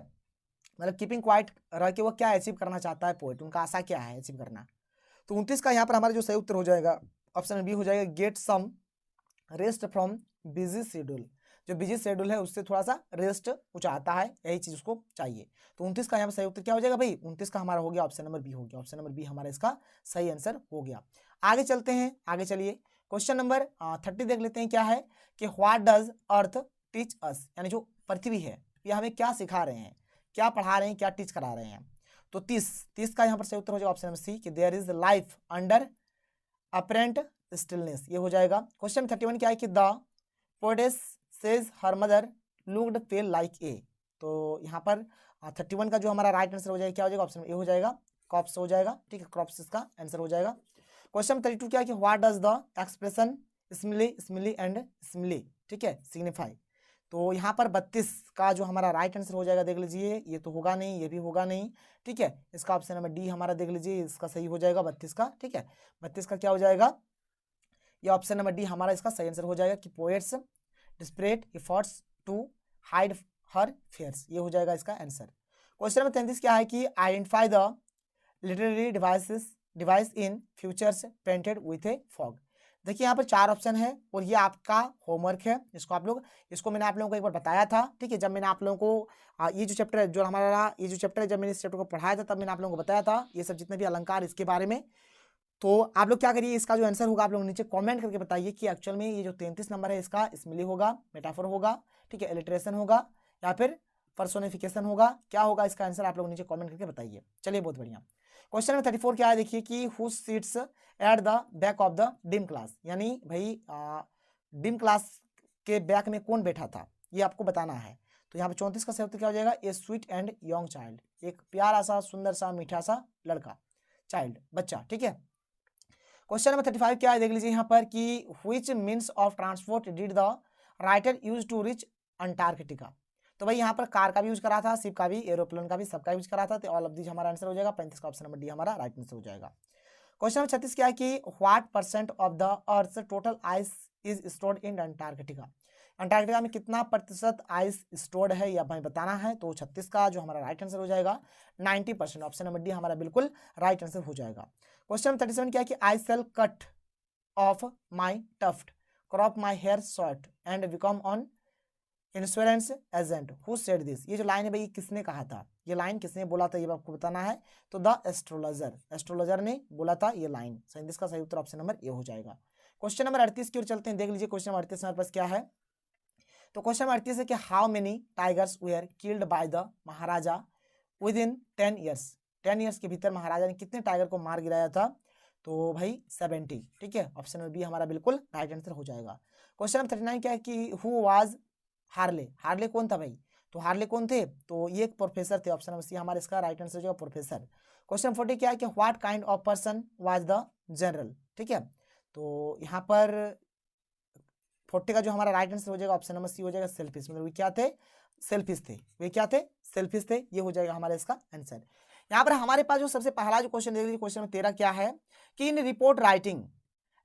मतलब कीपिंग क्वाइट रह के वो क्या अचीव करना चाहता है पोएट, उनका आशा क्या है अचीव करना। तो 29 का यहाँ पर हमारा जो सही उत्तर हो जाएगा ऑप्शन बी हो जाएगा, get some rest from busy schedule. जो बिजी शेड्यूल है उससे थोड़ा सा रेस्ट वो चाहता है, यही चीज उसको चाहिए। तो 29 का यहाँ पर सही उत्तर क्या हो जाएगा भाई, 29 का हमारा हो गया ऑप्शन नंबर बी हो गया। ऑप्शन नंबर बी हमारा इसका सही आंसर हो गया। आगे चलते हैं, आगे चलिए क्वेश्चन नंबर 30 देख लेते हैं क्या है कि what does earth teach us, यानी जो पृथ्वी है ये हमें क्या सिखा रहे हैं, क्या पढ़ा रहे हैं, क्या टीच करा रहे हैं। तो 30 का यहाँ पर सही उत्तर हो जाएगा ऑप्शन नंबर सी कि there is life under apparent stillness, ये हो जाएगा। क्वेश्चन 31 क्या है कि the poetess says her mother looked pale like a. तो यहाँ पर 31 का जो हमारा राइट आंसर हो जाएगा क्या हो जाएगा, ऑप्शन ए हो जाएगा, क्रॉप्स हो जाएगा। ठीक है, क्रॉप्स इसका आंसर हो जाएगा। क्वेश्चन 32 क्या है कि what does the expression smiley smiley and smiley, ठीक है, सिग्निफाई। तो यहाँ पर 32 का जो हमारा राइट आंसर हो जाएगा देख लीजिए, ये तो होगा नहीं, ये भी होगा नहीं। ठीक है, इसका ऑप्शन नंबर डी हमारा देख लीजिए, इसका सही हो जाएगा 32 का। ठीक है, 32 का क्या हो जाएगा, ये ऑप्शन नंबर डी हमारा इसका सही आंसर हो जाएगा कि poet's desperate efforts to hide her fears, ये हो जाएगा इसका आंसर। क्वेश्चन नंबर 33 क्या है कि identify the literary device in futures painted with A fog. देखिए यहाँ पर 4 ऑप्शन है और ये आपका होमवर्क है, इसको आप लोग, इसको मैंने आप लोगों को एक बार बताया था। ठीक है, जब मैंने आप लोगों को ये जो चैप्टर है, जो हमारा ये जो चैप्टर है, जब मैंने इस चैप्टर को पढ़ाया था तब मैंने आप लोगों को बताया था ये सब जितने भी अलंकार इसके बारे में। तो आप लोग क्या करिए, इसका जो आंसर होगा आप लोग नीचे कमेंट करके बताइए कि एक्चुअल में ये जो 33 नंबर है इसका स्मिली होगा, मेटाफोर होगा, ठीक है, इलिट्रेशन होगा या फिर पर्सोनिफिकेशन होगा, क्या होगा इसका आंसर आप लोग नीचे कमेंट करके बताइए। चलिए बहुत बढ़िया। क्वेश्चन नंबर 34 क्या है देखिए कि who seats at the back of the dim class, यानी भाई डिम क्लास के बैक में कौन बैठा था ये आपको बताना है। तो यहाँ पे 34 का सही उत्तर क्या हो जाएगा, ए स्वीट एंड यंग चाइल्ड, एक प्यारा सा सुंदर सा मीठा सा लड़का, चाइल्ड, बच्चा। ठीक है, क्वेश्चन नंबर 35 क्या है देख लीजिए यहाँ पर कि which means of transport did the writer use to reach Antarctica. तो भाई यहाँ पर कार का भी यूज करा था, शिप का भी, एरोप्लेन का भी, सबका यूज करा था। तो ऑल ऑफ दीज हमारा आंसर हो जाएगा। 35 का ऑप्शन नंबर डी हमारा राइट आंसर हो जाएगा। क्वेश्चन नंबर 36 क्या है कि what percent of the earth total ice is stored in Antarctica. Antarctica में कितना प्रतिशत आइस स्टोर्ड है ये हमें बताना है। तो 36 का जो हमारा राइट आंसर हो जाएगा 90%, ऑप्शन नंबर डी हमारा बिल्कुल राइट आंसर हो जाएगा। क्वेश्चन नंबर 37 क्या है कि I shall cut off my tuft, crop my hair short and become an insurance agent, who said this. ये जो लाइन है भाई किसने कहा था, ये लाइन किसने बोला था ये आपको बताना है। तो द एस्ट्रोलॉजर, एस्ट्रोलॉजर ने बोला था ये लाइन। सो इसका सही उत्तर ऑप्शन नंबर ए हो जाएगा। क्वेश्चन नंबर 38 की ओर चलते हैं, देख लीजिए क्वेश्चन नंबर 38 हमारे पास क्या है। तो क्वेश्चन नंबर 38 है कि how many tigers where killed by the Maharaja with in 10 years. 10 years के भीतर महाराजा ने कितने टाइगर को मार गिराया था। तो भाई 70। ठीक है, ऑप्शन नंबर बी हमारा बिल्कुल राइट आंसर हो जाएगा। क्वेश्चन नंबर 39 क्या है कि हु वाज हार्ले, हार्ले कौन था भाई। तो हार्ले कौन थे, तो ये एक प्रोफेसर थे। ऑप्शन नंबर सी हमारा इसका राइट आंसर हो जाएगा, प्रोफेसर। क्वेश्चन 40 क्या है कि what kind of person was the general. ठीक है, तो यहाँ पर 40 का जो हमारा राइट आंसर हो जाएगा ऑप्शन नंबर सी हो जाएगा, सेल्फिश। मतलब वे क्या थे, सेल्फिश थे, वे क्या थे, सेल्फिश थे, ये हो जाएगा हमारा इसका आंसर। यहाँ पर हमारे पास जो सबसे पहला जो क्वेश्चन देख लीजिए, क्वेश्चन नंबर 13 क्या है कि in report writing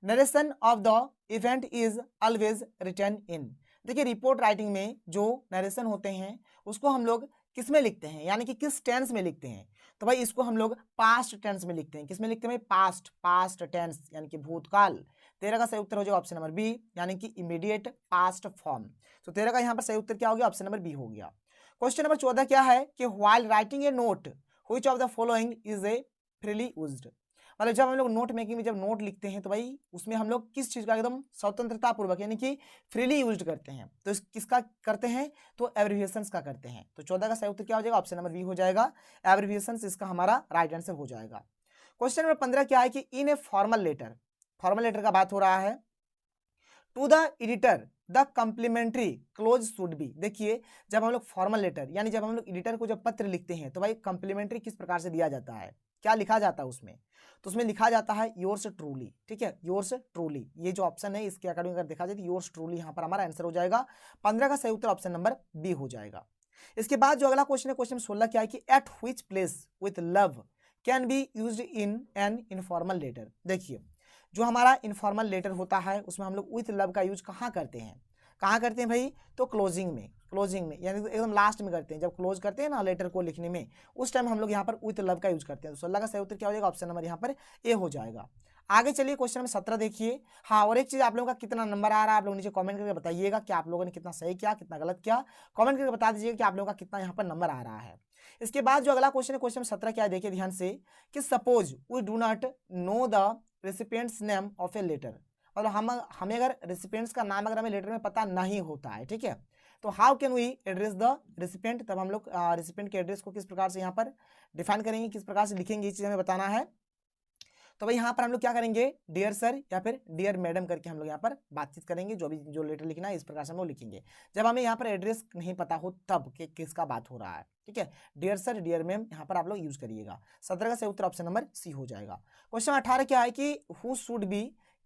narration of the event is always written in. देखिए रिपोर्ट राइटिंग में जो नरेशन होते हैं उसको हम लोग किस में लिखते हैं, यानी कि किस टेंस में लिखते हैं। तो भाई इसको हम लोग पास्ट टेंस में लिखते हैं। किस में लिखते हैं भाई, पास्ट, पास्ट टेंस यानी कि भूतकाल 13 का सही उत्तर हो जाएगा ऑप्शन नंबर बी, यानी कि इमीडिएट पास्ट फॉर्म। तो 13 का यहाँ पर सही उत्तर क्या हो गया, ऑप्शन नंबर बी हो गया। क्वेश्चन नंबर 14 क्या है कि while writing a note which of the following is a freely used. मतलब जब हम लोग नोट मेकिंग में जब नोट लिखते हैं तो भाई उसमें हम लोग किस चीज़ का एकदम स्वतंत्रता पूर्वक यानी कि फ्रीली यूज करते हैं, तो किसका करते हैं, तो एब्रिविएशंस का करते हैं। तो 14 का सही उत्तर क्या हो जाएगा, ऑप्शन नंबर बी हो जाएगा, एब्रिविएशंस इसका हमारा राइट आंसर हो जाएगा। क्वेश्चन नंबर 15 क्या है कि in a formal letter, formal letter का बात हो रहा है, to the editor the complimentary close should be. देखिए जब हम लोग फॉर्मल लेटर यानी जब हम लोग एडिटर को जब पत्र लिखते हैं तो भाई कम्प्लीमेंट्री किस प्रकार से दिया जाता है, क्या लिखा जाता है उसमें, तो उसमें लिखा जाता है योर्स ट्रूली। ठीक है, योर्स ट्रूली, ये जो ऑप्शन है इसके अकॉर्डिंग अगर देखा जाए तो योर्स ट्रूली यहाँ पर हमारा आंसर हो जाएगा। 15 का सही उत्तर ऑप्शन नंबर बी हो जाएगा। इसके बाद जो अगला क्वेश्चन है, क्वेश्चन 16 क्या है कि at which place with love can be used in an informal letter. देखिए जो हमारा इनफॉर्मल लेटर होता है उसमें हम लोग विथ लव का यूज कहाँ करते हैं, कहाँ करते हैं भाई, तो क्लोजिंग में, क्लोजिंग में यानी एकदम लास्ट में करते हैं, जब क्लोज करते हैं ना लेटर को लिखने में उस टाइम हम लोग यहाँ पर विथ लव का यूज करते हैं। तो 16 का सही उत्तर क्या हो जाएगा, ऑप्शन नंबर यहाँ पर ए हो जाएगा। आगे चलिए क्वेश्चन नंबर 17 देखिए। हाँ, और एक चीज आप लोगों का कितना नंबर आ रहा है आप लोग नीचे कमेंट करके बताइएगा कि आप लोगों ने कितना सही किया कितना गलत किया, कमेंट करके बता दीजिएगा कि आप लोगों का कितना यहाँ पर नंबर आ रहा है। इसके बाद जो अगला क्वेश्चन है, क्वेश्चन 17 क्या है देखिए ध्यान से कि suppose we do not know the recipient's name of a letter. मतलब हमें अगर रेसिपिएंट्स का नाम अगर हमें लेटर में पता नहीं होता है, ठीक है, तो how can we address the recipient. तब हम लोग रेसिपिएंट के एड्रेस को किस प्रकार से यहाँ पर डिफाइन करेंगे, किस प्रकार से लिखेंगे, ये चीज़ हमें बताना है। तो भाई यहाँ पर हम लोग क्या करेंगे, डियर सर या फिर डियर मैडम करके हम लोग यहाँ पर बातचीत करेंगे, जो भी जो लेटर लिखना है इस प्रकार से हम लोग लिखेंगे जब हमें यहाँ पर एड्रेस नहीं पता हो तब कि किसका बात हो रहा है। ठीक है, डियर सर डियर मैम यहाँ पर आप लोग यूज करिएगा। 17 का सही उत्तर ऑप्शन नंबर सी हो जाएगा। क्वेश्चन 18 क्या है कि who should be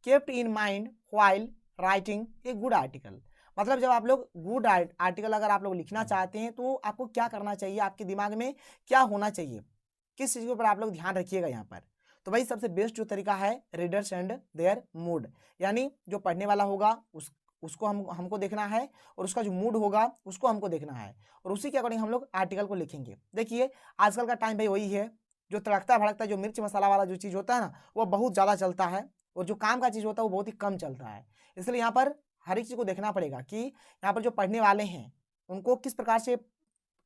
kept in mind while writing a good article. मतलब जब आप लोग गुड आर्टिकल अगर आप लोग लिखना चाहते हैं तो आपको क्या करना चाहिए, आपके दिमाग में क्या होना चाहिए, किस चीज़ के ऊपर आप लोग ध्यान रखिएगा यहाँ पर। तो भाई सबसे बेस्ट जो तरीका है रीडर्स एंड देयर मूड, यानी जो पढ़ने वाला होगा उसको हमको देखना है और उसका जो मूड होगा उसको हमको देखना है और उसी के अकॉर्डिंग हम लोग आर्टिकल को लिखेंगे। देखिए आजकल का टाइम भाई वही है, जो तड़कता भड़कता जो मिर्च मसाला वाला जो चीज़ होता है ना वो बहुत ज़्यादा चलता है और जो काम का चीज़ होता है वो बहुत ही कम चलता है। इसलिए यहाँ पर हर एक चीज़ को देखना पड़ेगा कि यहाँ पर जो पढ़ने वाले हैं उनको किस प्रकार से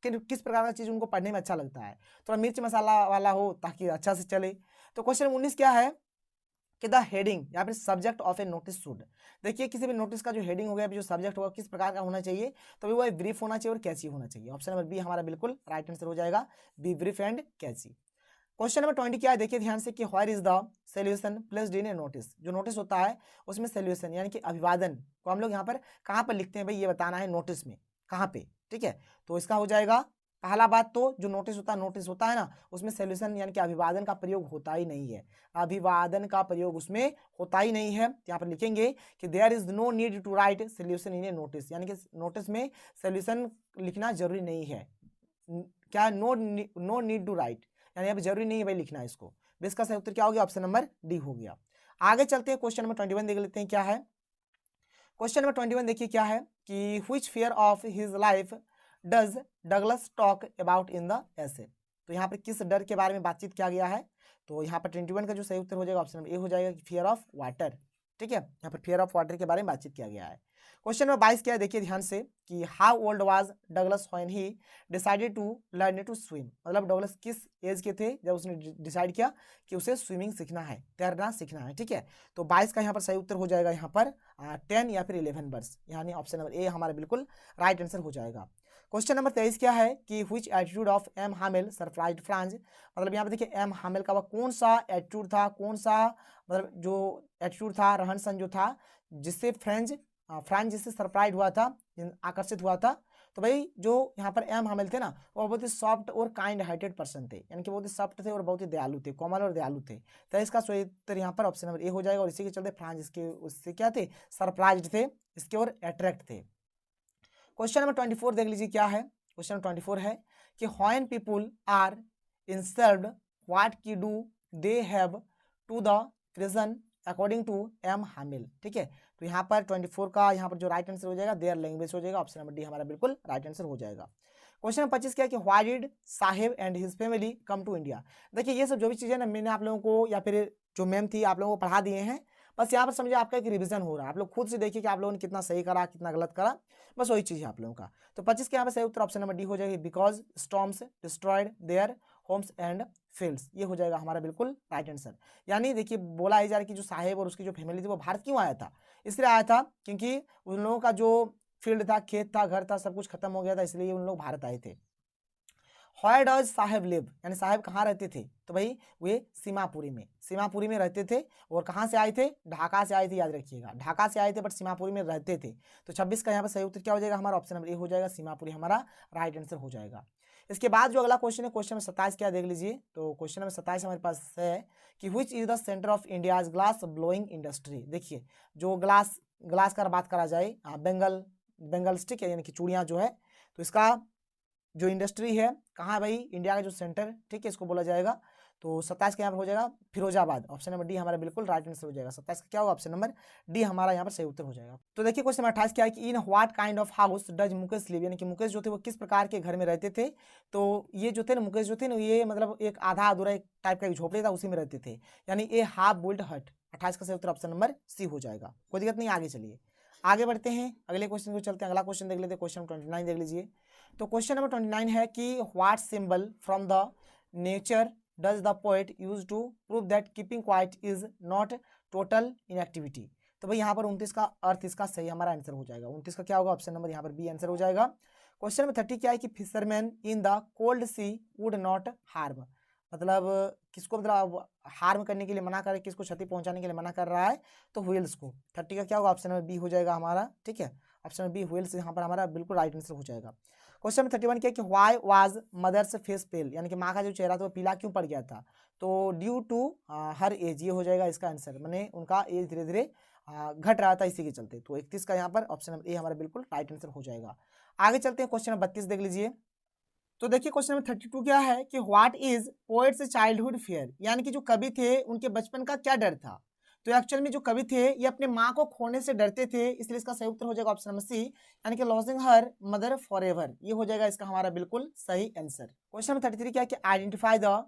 किस प्रकार का चीज़ उनको पढ़ने में अच्छा लगता है, थोड़ा मिर्च मसाला वाला हो ताकि अच्छा से चले। तो क्वेश्चन 19 क्या है कि द हेडिंग या फिर subject of A notice should. देखिए किसी भी नोटिस का जो हेडिंग होगा जो सब्जेक्ट होगा किस प्रकार का होना चाहिए, तो वो ब्रीफ होना चाहिए और कैची होना चाहिए। ऑप्शन नंबर बी हमारा बिल्कुल राइट आंसर हो जाएगा, be brief and catchy. Question number 20 क्या है देखिए ध्यान से कि where is the solution placed in a notice. जो नोटिस होता है उसमें सोल्यूशन यानी कि अभिवादन को हम लोग यहाँ पर कहाँ पर लिखते हैं भाई, ये बताना है नोटिस में कहाँ पे। ठीक है, तो इसका हो जाएगा पहला बात तो जो नोटिस होता है ना उसमें सोल्यूशन यानी कि अभिवादन का प्रयोग होता ही नहीं है, अभिवादन का प्रयोग उसमें होता ही नहीं है। यहाँ पर लिखेंगे कि there is no need to write solution in a notice, यानी कि नोटिस में सोल्यूशन लिखना जरूरी नहीं है। क्या, नो नीड टू राइट, यानी अब जरूरी नहीं है भाई लिखना इसको। इसका सही उत्तर क्या हो गया, ऑप्शन नंबर डी हो गया। आगे चलते हैं क्वेश्चन नंबर 21 देख लेते हैं क्या है। क्वेश्चन नंबर 21 देखिए क्या है कि which fear of his life does Douglas talk about in the essay. तो यहाँ पर किस डर के बारे में बातचीत किया गया है, तो यहाँ पर 21 का जो सही उत्तर हो जाएगा ऑप्शन नंबर ए हो जाएगा कि फियर ऑफ वाटर। ठीक है, यहाँ पर फियर ऑफ वाटर के बारे में बातचीत किया गया है। क्वेश्चन नंबर 22 क्या है देखिए ध्यान से कि how old was Douglas when he decided to learn to swim. मतलब डगलस किस एज के थे जब उसने डिसाइड किया कि उसे स्विमिंग सीखना है, तैरना सीखना है। ठीक है, तो 22 का यहाँ पर सही उत्तर हो जाएगा यहाँ पर 10 या फिर 11 वर्ष, यानी ऑप्शन नंबर ए हमारा बिल्कुल राइट आंसर हो जाएगा। क्वेश्चन नंबर 23 क्या है कि which attitude of M Hamel surprised Franz. मतलब यहाँ पे देखिए एम हामिल का वह कौन सा एटीट्यूड था, कौन सा मतलब जो एटीट्यूड था, रहन सहन जो था जिससे फ्रांस जिससे सरप्राइज हुआ था, आकर्षित हुआ था। तो भाई जो यहाँ पर एम हामिल थे ना वो बहुत ही सॉफ्ट और काइंड हार्टेड पर्सन थे, यानी कि बहुत ही सॉफ्ट थे और बहुत ही दयालु थे, कोमल और दयालु थे। तो इसका सही उत्तर यहाँ पर ऑप्शन नंबर ए हो जाएगा और इसी के चलते फ्रांस इसके उससे क्या थे, सरप्राइज्ड थे, इसके और अट्रैक्ट थे। क्वेश्चन नंबर 24 देख लीजिए क्या है। क्वेश्चन नंबर 24 है कि when people are insulted what key do they have to the present according to M Hamel. ठीक है, तो यहाँ पर 24 का यहाँ पर जो राइट आंसर हो जाएगा देयर लैंग्वेज हो जाएगा, ऑप्शन नंबर डी हमारा बिल्कुल राइट आंसर हो जाएगा। क्वेश्चन नंबर 25 क्या है कि why did Saheb and his family come to India. देखिए ये सब जो भी चीज़ें ना मैंने आप लोगों को या फिर जो मैम थी आप लोगों को पढ़ा दिए हैं, बस यहाँ पर समझिए आपका एक रिवीजन हो रहा है, आप लोग खुद से देखिए कि आप लोगों ने कितना सही करा कितना गलत करा, बस वही चीज़ है आप लोगों का। तो 25 के यहाँ पर सही उत्तर ऑप्शन नंबर डी हो जाएगी, because storms destroyed their homes and fields, ये हो जाएगा हमारा बिल्कुल राइट आंसर। यानी देखिए बोला ही जा रहा है कि जो साहेब और उसकी जो फैमिली थी वो भारत क्यों आया था, इसलिए आया था क्योंकि उन लोगों का जो फील्ड था, खेत था, घर था, सब कुछ खत्म हो गया था, इसलिए उन लोग भारत आए थे। Where does साहेब लिव, यानी साहेब कहाँ रहते थे, तो भाई वे सीमापुरी में, सीमापुरी में रहते थे। और कहाँ से आए थे, ढाका से आए थे, याद रखिएगा ढाका से आए थे बट सीमापुरी में रहते थे। तो 26 का यहाँ पर सही उत्तर क्या हो जाएगा हमारा, ऑप्शन नंबर ए हो जाएगा, सीमापुरी हमारा राइट आंसर हो जाएगा। इसके बाद जो अगला क्वेश्चन है, क्वेश्चन नंबर 27 क्या देख लीजिए। तो क्वेश्चन नंबर 27 हमारे पास है कि which is the centre of India's glass blowing industry. देखिए जो ग्लास का बात करा जाए, बेंगल स्टिक है यानी कि चूड़ियाँ जो है, तो इसका जो इंडस्ट्री है कहाँ है भाई, इंडिया का जो सेंटर, ठीक है, इसको बोला जाएगा। तो 27 का यहाँ पर हो जाएगा फिरोजाबाद, ऑप्शन नंबर डी हमारा बिल्कुल राइट आंसर हो जाएगा। 27 का क्या होगा, ऑप्शन नंबर डी हमारा यहाँ पर सही उत्तर हो जाएगा। तो देखिए क्वेश्चन नंबर 28 क्या है कि in what kind of house does Mukesh live, यानी कि मुकेश जो थे वो किस प्रकार के घर में रहते थे। तो ये जो थे ना मुकेश जो थे ना, ये मतलब एक आधा अधूरा एक टाइप का झोपड़ी था, उसी में रहते थे, यानी ए हाफ बुल्ड हट। 28 का सही उत्तर ऑप्शन नंबर सी हो जाएगा, कोई दिक्कत नहीं। आगे चलिए आगे बढ़ते हैं, अगले क्वेश्चन को चलते हैं। अगला क्वेश्चन देख लेते हैं, क्वेश्चन 29 देख लीजिए। तो क्वेश्चन नंबर 29 है कि what symbol from the nature does the poet use to prove that keeping quiet is not total inactivity. तो भाई यहाँ पर 29 का अर्थ इसका सही हमारा आंसर हो जाएगा। 29 का क्या होगा, ऑप्शन नंबर यहाँ पर बी आंसर हो जाएगा। क्वेश्चन नंबर 30 क्या है कि fisherman in the cold sea would not harm, मतलब किसको मतलब हार्म करने के लिए मना करे, किसको क्षति पहुंचाने के लिए मना कर रहा है, तो व्हेल्स को। 30 का क्या होगा, ऑप्शन नंबर बी हो जाएगा हमारा, ठीक है, ऑप्शन नंबर बी व्हेल्स यहाँ पर हमारा बिल्कुल राइट आंसर हो जाएगा। क्वेश्चन नंबर 31 क्या है कि व्हाई वाज मदर्स फेस पेल, यानी कि माँ का जो चेहरा था वो पीला क्यों पड़ गया था। तो ड्यू टू हर एज, ये हो जाएगा इसका आंसर, मैंने उनका एज धीरे धीरे घट रहा था इसी के चलते। तो 31 का यहाँ पर ऑप्शन नंबर ए हमारा बिल्कुल राइट आंसर हो जाएगा। आगे चलते हैं, क्वेश्चन नंबर 32 देख लीजिए। तो देखिए क्वेश्चन नंबर 32 क्या है कि what is poets childhood fear, यानी कि जो कवि थे उनके बचपन का क्या डर था। तो एक्चुअल में जो कवि थे ये अपने माँ को खोने से डरते थे, इसलिए इसका सही उत्तर हो जाएगा ऑप्शन नंबर सी, यानी कि लॉसिंग हर मदर फॉरएवर, ये हो जाएगा इसका हमारा बिल्कुल सही आंसर। क्वेश्चन नंबर 33 क्या है कि identify the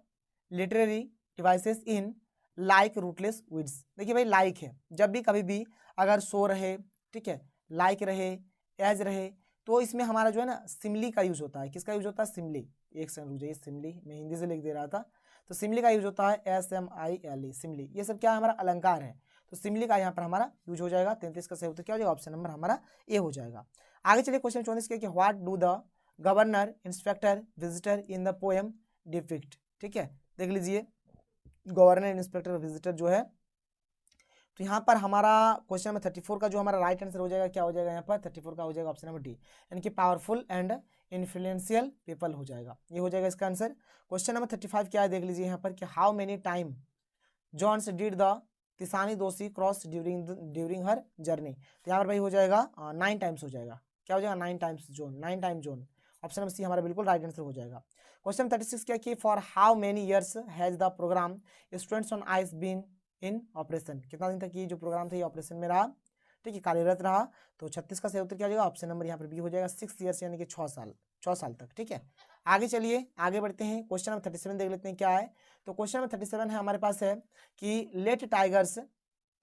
literary devices in like rootless weeds. देखिए भाई लाइक है, जब भी कभी भी अगर सो रहे, ठीक है, लाइक रहे, एज रहे, तो इसमें हमारा जो है ना सिमली का यूज होता है। किसका यूज होता है, सिमली। एक सेकंड रुक जाइए, सिमली मैं हिंदी से लिख दे रहा था, तो सिमली का यूज होता है SMILE, सिमली। ये सब क्या है, हमारा अलंकार है, तो सिमली का यहाँ पर हमारा यूज हो जाएगा। 33 का सही उत्तर क्या हो जाएगा, ऑप्शन नंबर हमारा ए हो जाएगा। आगे चलिए क्वेश्चन 34 के कि what do the governor inspector visitor in the poem depict, ठीक है, देख लीजिए गवर्नर इंस्पेक्टर विजिटर जो है, तो यहाँ पर हमारा क्वेश्चन नंबर 34 का जो हमारा राइट आंसर हो जाएगा, क्या हो जाएगा यहाँ पर 34 का हो जाएगा ऑप्शन नंबर डी, यानी कि पावरफुल एंड इन्फ्लुएंशियल पीपल हो जाएगा, ये हो जाएगा इसका आंसर। क्वेश्चन नंबर 35 क्या है देख लीजिए यहाँ पर कि how many time Jones did the Tishani Doshi cross during her journey. तो यहाँ पर भाई हो जाएगा 9 टाइम्स हो जाएगा, क्या हो जाएगा 9 times zone, 9 time zone, option number C हमारा बिल्कुल राइट आंसर हो जाएगा। क्वेश्चन 36 क्या कि for how many years has the program students on ice been in operation, कितना दिन तक ये जो प्रोग्राम था ये ऑपरेशन में रहा, ठीक है, कार्यरत रहा। तो 36 का सही उत्तर क्या हो जाएगा, ऑप्शन नंबर यहाँ पर बी हो जाएगा, 6 ईयर्स यानी कि 6 साल तक, ठीक है। आगे चलिए आगे बढ़ते हैं, क्वेश्चन नंबर 37 देख लेते हैं क्या है। तो क्वेश्चन नंबर 37 है हमारे पास है कि लेट टाइगर्स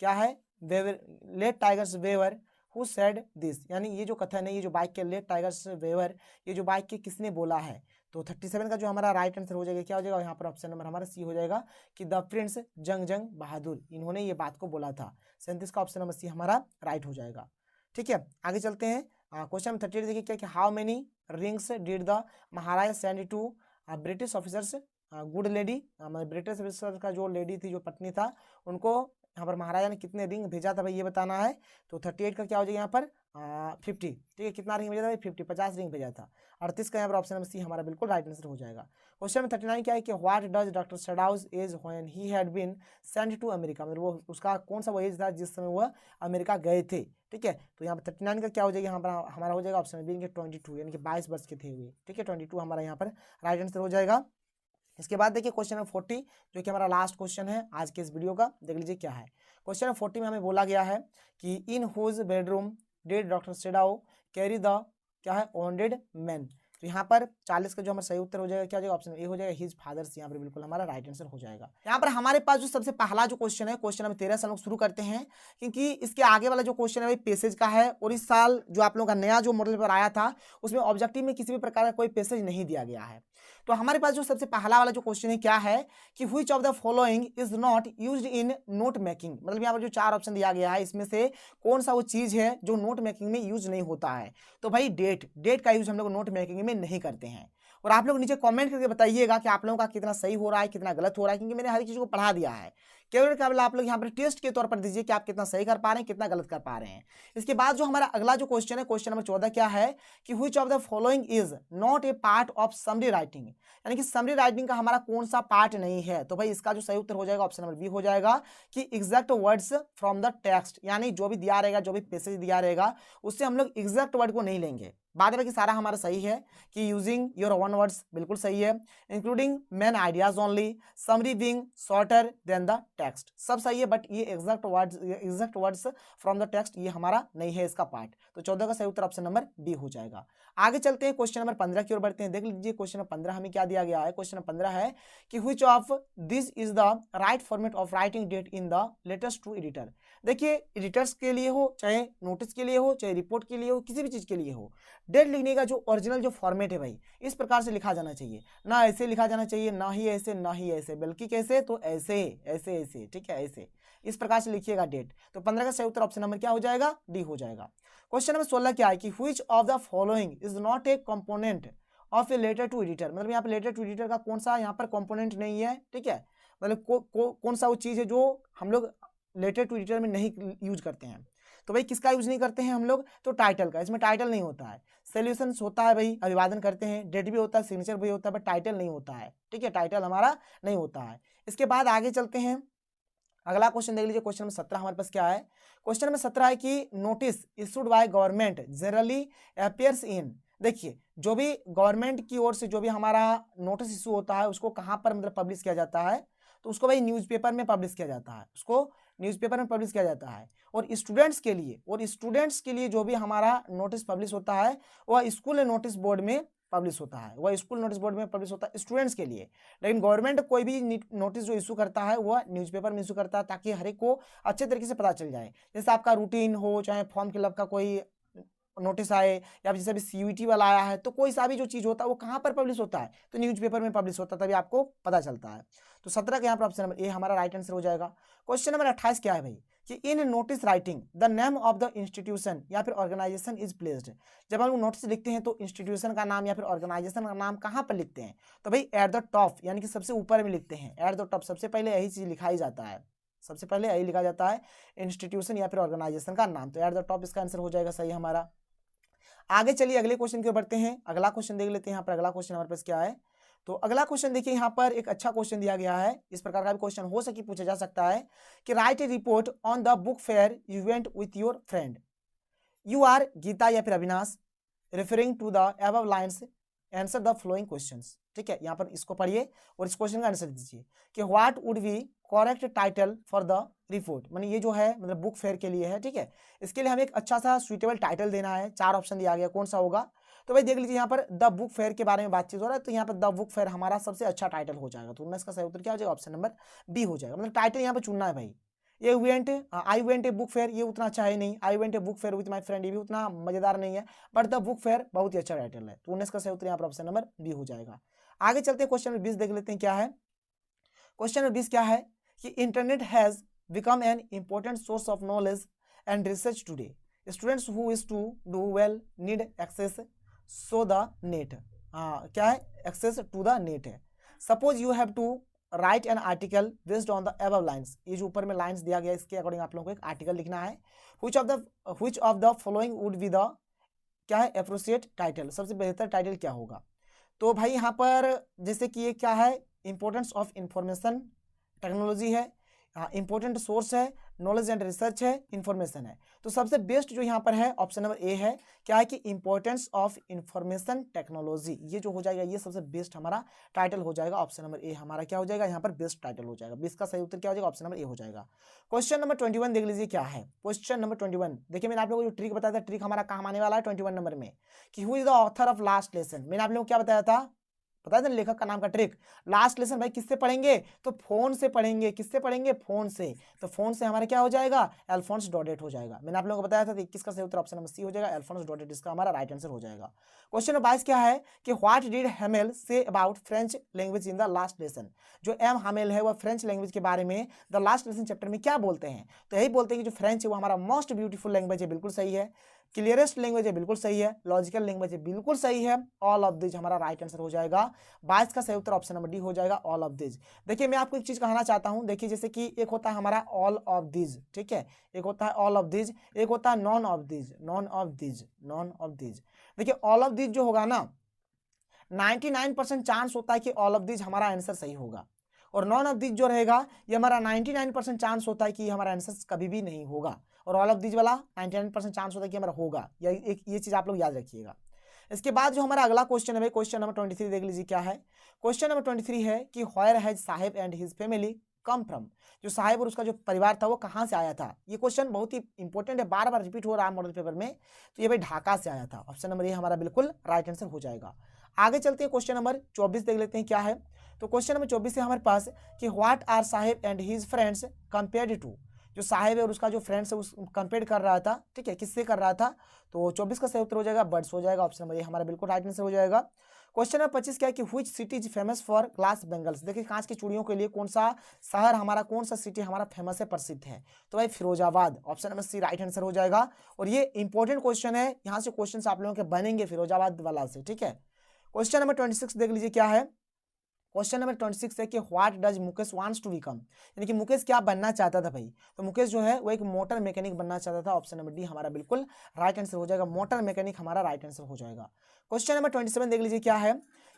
क्या है, let tigers waver who said this, यानी ये जो कथन है, ये जो बाइक के लेट टाइगर्स वेवर, ये जो बाइक के किसने बोला है। तो 37 का जो हमारा राइट आंसर हो जाएगा, क्या हो जाएगा यहाँ पर ऑप्शन नंबर हमारा सी हो जाएगा कि द प्रिंस जंग बहादुर, इन्होंने ये बात को बोला था। 37 का ऑप्शन नंबर सी हमारा राइट हो जाएगा, ठीक है। आगे चलते हैं, क्वेश्चन नंबर 38 देखिए क्या कि how many rings did the maharaja send to British officers good lady, British officer का जो लेडी थी, जो पत्नी था, उनको यहाँ पर महाराजा ने कितने रिंग भेजा था भाई ये बताना है। तो 38 का क्या हो जाएगा यहाँ पर 50, ठीक है, कितना रिंग भेजा था भाई 50 रिंग भेजा था। 38 का यहाँ पर ऑप्शन नंबर सी हमारा बिल्कुल राइट आंसर हो जाएगा। क्वेश्चन नंबर 39 क्या है कि what does doctor Sadao age when he had been sent to America, मतलब वो उसका कौन सा वो एज था जिस समय वह अमेरिका गए थे, ठीक है। तो यहाँ पर 39 का क्या हो जाएगा, यहाँ पर हमारा हो जाएगा ऑप्शन नंबर 22, यानी कि 22 वर्ष के थे हुए, ठीक है, 22 हमारा यहाँ पर राइट आंसर हो जाएगा। इसके बाद देखिए क्वेश्चन नंबर 40 जो कि हमारा लास्ट क्वेश्चन है आज के इस वीडियो का, देख लीजिए क्या है। क्वेश्चन नंबर 40 में हमें बोला गया है कि in whose bedroom did doctor Sadao carry the क्या है ऑनडेड मैन, तो यहाँ पर 40 का जो हमारा सही उत्तर हो जाएगा क्या हो जाएगा, ऑप्शन ए हो जाएगा, हिज फादर्स यहाँ पर बिल्कुल हमारा राइट आंसर हो जाएगा। यहाँ पर हमारे पास जो सबसे पहला जो क्वेश्चन है, क्वेश्चन नंबर 13 से हम लोग शुरू करते हैं, क्योंकि इसके आगे वाला जो क्वेश्चन है भाई पैसेज का है, और इस साल जो आप लोगों का नया जो मॉडल पेपर आया था उसमें ऑब्जेक्टिव में किसी भी प्रकार का कोई पैसेज नहीं दिया गया है। तो हमारे पास जो सबसे पहला वाला जो क्वेश्चन है क्या है कि which of the following is not used in note making, मतलब यहाँ पर जो 4 ऑप्शन दिया गया है इसमें से कौन सा वो चीज है जो नोट मेकिंग में यूज नहीं होता है। तो भाई डेट का यूज हम लोग नोट मेकिंग में नहीं करते हैं। और आप लोग नीचे कमेंट करके बताइएगा कि आप लोगों का कितना सही हो रहा है, कितना गलत हो रहा है, क्योंकि मैंने हर एक चीज को पढ़ा दिया है। केवल आप लोग यहाँ पर टेस्ट के तौर पर दीजिए कि आप कितना सही कर पा रहे हैं, कितना गलत कर पा रहे हैं। इसके बाद जो हमारा अगला जो क्वेश्चन है, क्वेश्चन नंबर 14 क्या है कि which of the following is not A part of summary writing, यानी कि समरी राइटिंग का हमारा कौन सा पार्ट नहीं है। तो भाई इसका जो सही उत्तर हो जाएगा ऑप्शन नंबर बी हो जाएगा कि exact words from the text, यानी जो भी दिया रहेगा, जो भी पैसेज दिया रहेगा उससे हम लोग एग्जैक्ट वर्ड को नहीं लेंगे। बाद में कि सारा हमारा सही है कि यूजिंग योर ओन वर्ड्स बिल्कुल सही है, including main ideas only, summary being shorter than the text, सब सही है, बट ये exact words from the text ये हमारा नहीं है इसका पार्ट। तो 14 का सही उत्तर ऑप्शन नंबर बी हो जाएगा। आगे चलते हैं क्वेश्चन नंबर 15 की ओर बढ़ते हैं। देख लीजिए क्वेश्चन नंबर 15 हमें क्या दिया गया है। क्वेश्चन नंबर 15 है कि which of this is the right format of writing date in the latest to editor. देखिए एडिटर्स के लिए हो, चाहे नोटिस के लिए हो, चाहे रिपोर्ट के लिए हो, किसी भी चीज के लिए हो, डेट लिखने का जो ओरिजिनल जो फॉर्मेट है भाई इस प्रकार से लिखा जाना चाहिए, ना ऐसे लिखा जाना चाहिए, ना ही ऐसे, ना ही ऐसे, बल्कि कैसे, तो ऐसे ऐसे ऐसे, ठीक है, ऐसे इस प्रकार से लिखिएगा डेट। तो 15 का सही उत्तर ऑप्शन नंबर क्या हो जाएगा, डी हो जाएगा। क्वेश्चन नंबर 16 क्या है कि which of the following is not a component of a letter to editor, मतलब यहाँ पे लेटर टू एडिटर का कौन सा यहाँ पर कंपोनेंट नहीं है, ठीक है, मतलब कौन सा वो चीज है जो हम लोग लेटर टू एडिटर में नहीं यूज करते हैं। तो भाई किसका यूज नहीं करते हैं हम लोग, तो टाइटल का, इसमें टाइटल नहीं होता है। सॉल्यूशंस होता है भाई, अभिवादन करते हैं, डेट भी होता है, सिग्नेचर भी होता है, बट टाइटल नहीं होता है, ठीक है, टाइटल हमारा नहीं होता है। इसके बाद आगे चलते हैं, अगला क्वेश्चन देख लीजिए। क्वेश्चन नंबर 17 हमारे पास क्या है। क्वेश्चन नंबर 17 है कि notice issued by government generally appears इन, देखिए जो भी गवर्नमेंट की ओर से जो भी हमारा नोटिस इशू होता है उसको कहाँ पर मतलब पब्लिश किया जाता है, तो उसको भाई न्यूज़पेपर में पब्लिश किया जाता है, उसको न्यूज़पेपर में पब्लिश किया जाता है। और स्टूडेंट्स के लिए जो भी हमारा नोटिस पब्लिश होता है वह स्कूल नोटिस बोर्ड में पब्लिश होता है, वह स्कूल नोटिस बोर्ड में पब्लिश होता है स्टूडेंट्स के लिए। लेकिन गवर्नमेंट कोई भी नोटिस जो इशू करता है वह न्यूज़पेपर में इशू करता है, ताकि हर एक को अच्छे तरीके से पता चल जाए। जैसे आपका रूटीन हो, चाहे फॉर्म फिलअप का कोई नोटिस आए, या फिर जैसे अभी सीयूईटी वाला आया है, तो कोई सा भी जो चीज़ होता है वो कहाँ पर पब्लिश होता है, तो न्यूज़पेपर में पब्लिश होता है, तभी आपको पता चलता है। तो 17 का यहाँ पर ऑप्शन नंबर ए हमारा राइट आंसर हो जाएगा। क्वेश्चन नंबर 28 क्या है भाई कि इन notice writing the name of the institution या फिर ऑर्गेनाइजेशन इज प्लेस्ड, जब हम लोग नोटिस लिखते हैं तो इंस्टीट्यूशन का नाम या फिर ऑर्गेनाइजेशन का नाम कहाँ पर लिखते हैं, तो भाई एट द टॉप, यानी कि सबसे ऊपर में लिखते हैं, एट द टॉप, सबसे पहले यही चीज़ लिखा ही जाता है, सबसे पहले यही लिखा जाता है इंस्टीट्यूशन या फिर ऑर्गेनाइजेशन का नाम। तो एट द टॉप इसका आंसर हो जाएगा सही हमारा। आगे चलिए अगले क्वेश्चन की ओर बढ़ते हैं। अगला क्वेश्चन देख लेते हैं। यहाँ पर अगला क्वेश्चन हमारे पास क्या है, तो अगला क्वेश्चन देखिए, यहाँ पर एक अच्छा क्वेश्चन दिया गया है। इस प्रकार का भी क्वेश्चन हो सके पूछा जा सकता है कि write a report on the book fair you went with your friend, you are Geeta या फिर Avinash, referring to the above lines, answer the following questions. ठीक है, यहाँ पर इसको पढ़िए और इस क्वेश्चन का आंसर दीजिए कि what would be correct title for the report, माने ये जो है मतलब बुक फेयर के लिए है। ठीक है, इसके लिए हमें एक अच्छा सा सुइटेबल टाइटल देना है। 4 ऑप्शन दिया गया, कौन सा होगा, तो भाई देख लीजिए यहाँ पर द बुक फेयर के बारे में बातचीत हो रहा है, तो यहाँ पर द बुक फेयर हमारा सबसे अच्छा टाइटल हो जाएगा। तो 19 का सही उत्तर क्या हो जाएगा, ऑप्शन नंबर बी हो जाएगा। मतलब टाइटल यहाँ पर चुनना है भाई। ये I went a book fair, ये उतना अच्छा है नहीं। I went a book fair with my friend, ये भी उतना मजेदार नहीं है, बट द बुक फेयर बहुत ही अच्छा टाइटल है। तो 19 का सही उत्तर यहाँ पर ऑप्शन नंबर बी हो जाएगा। आगे चलते हैं क्वेश्चन नंबर 20 देख लेते हैं क्या है। क्वेश्चन नंबर 20 क्या है कि internet has become an important source of knowledge and research today, students who wish to do well need access so the net. क्या है, एक्सेस टू द नेट है। Suppose you have to write an article based on the above lines, ये जो ऊपर में lines दिया गया इसके अकॉर्डिंग आप लोगों को एक आर्टिकल लिखना है। Which of the following would be the, क्या है, एप्रोप्रिएट टाइटल, सबसे बेहतर टाइटल क्या होगा। तो भाई यहाँ पर जैसे कि ये क्या है, इंपॉर्टेंस ऑफ इंफॉर्मेशन टेक्नोलॉजी है, इंपॉर्टेंट सोर्स है, नॉलेज एंड रिसर्च है, इंफॉर्मेशन है। तो सबसे बेस्ट जो यहाँ पर है ऑप्शन नंबर ए है, क्या है कि इंपॉर्टेंस ऑफ इंफॉर्मेशन टेक्नोलॉजी, ये जो हो जाएगा ये सबसे बेस्ट हमारा टाइटल हो जाएगा। ऑप्शन नंबर ए हमारा क्या हो जाएगा यहाँ पर बेस्ट टाइटल हो जाएगा। 20 का सही उत्तर क्या हो जाएगा, ऑप्शन नंबर ए हो जाएगा। क्वेश्चन नंबर 21 देख लीजिए क्या है। क्वेश्चन नंबर 21 देखिए, मैंने आप लोगों को जो ट्रिक बताया था, ट्रिक हमारा काम आने वाला है 21 नंबर में, कि who is the author of last lesson. मैंने आप लोगों को क्या बताया था, पता है लेखक का नाम का ट्रिक। लास्ट लेसन भाई किससे पढ़ेंगे, तो फोन से पढ़ेंगे। किससे पढ़ेंगे, फोन से। तो फोन से हमारा क्या हो जाएगा, अल्फोंस डॉडेट हो जाएगा। मैंने आप लोगों को बताया था 21 का सही उत्तर ऑप्शन नंबर सी हो जाएगा, अल्फोंस डॉडेट इसका हमारा राइट आंसर हो जाएगा। क्वेश्चन नंबर 22 क्या है कि what did Hamel say about French language in the last lesson. जो एम हेमेल है वह फ्रेंच लैंग्वेज के बारे में द लास्ट लेसन चैप्टर में क्या बोलते हैं, तो यही बोलते हैं कि जो फ्रेंच है वो हमारा मोस्ट ब्यूटीफुल लैंग्वेज है, बिल्कुल सही है। क्लियरेस्ट लैंग्वेज है, बिल्कुल सही है। लॉजिकल लैंग्वेज है, बिल्कुल सही है। ऑल ऑफ दिस हमारा राइट आंसर हो जाएगा। 22 का सही उत्तर ऑप्शन नंबर डी हो जाएगा, ऑल ऑफ दिस। देखिए मैं आपको एक चीज कहना चाहता हूं, देखिए जैसे कि एक होता है हमारा ऑल ऑफ दिस, ठीक है, एक होता है ऑल ऑफ दिस, एक होता है none of this, none of this, none of this. देखिए ऑल ऑफ दिस जो होगा ना, 99% चांस होता है कि ऑल ऑफ दिस हमारा आंसर सही होगा, और नॉन ऑफ दिस जो रहेगा ये हमारा 99% चांस होता है कि हमारा आंसर कभी भी नहीं होगा, और ऑल ऑफ दिस वाला 99% चांस होता है कि हमारा होगा। ये चीज आप लोग याद रखिएगा। इसके बाद जो हमारा अगला क्वेश्चन है, क्वेश्चन नंबर 23 देख लीजिए क्या है। क्वेश्चन नंबर 23 है कि where has Sahib and his family come from. जो साहिब और उसका जो परिवार था वो कहाँ से आया था। ये क्वेश्चन बहुत ही इंपॉर्टेंट है, बार बार रिपीट हो रहा है मॉडल पेपर में। तो ये भाई ढाका से आया था। ऑप्शन नंबर ए हमारा बिल्कुल राइट आंसर हो जाएगा। आगे चलते हैं, क्वेश्चन नंबर 24 देख लेते हैं क्या है। तो क्वेश्चन नंबर 24 है हमारे पास कि what are Sahib and his friends compared to. जो साहिब है और उसका जो फ्रेंड्स है उस कंपेयर कर रहा था, ठीक है, किससे कर रहा था, तो 24 का सही उत्तर हो जाएगा बर्ड्स हो जाएगा। ऑप्शन नंबर ए हमारा बिल्कुल राइट आंसर हो जाएगा। क्वेश्चन नंबर 25 क्या है कि which city is famous for glass bangles. देखिए कांच की चूड़ियों के लिए कौन सा शहर हमारा, कौन सा सिटी हमारा फेमस है, प्रसिद्ध है, तो भाई Firozabad. Option number C right answer हो जाएगा। और ये इंपॉर्टेंट क्वेश्चन है, यहाँ से क्वेश्चन आप लोगों के बनेंगे फिरोजाबाद वाला से, ठीक है। क्वेश्चन नंबर 26 देख लीजिए क्या है। क्वेश्चन नंबर 26 है कि what does Mukesh wants to become. यानी कि मुकेश क्या बनना चाहता था भाई, तो मुकेश जो है वो एक मोटर मैकेनिक बनना चाहता था। ऑप्शन नंबर डी हमारा बिल्कुल राइट आंसर हो जाएगा, मोटर मैकेनिक हमारा राइट आंसर हो जाएगा। क्वेश्चन नंबर 27 देख लीजिए क्या है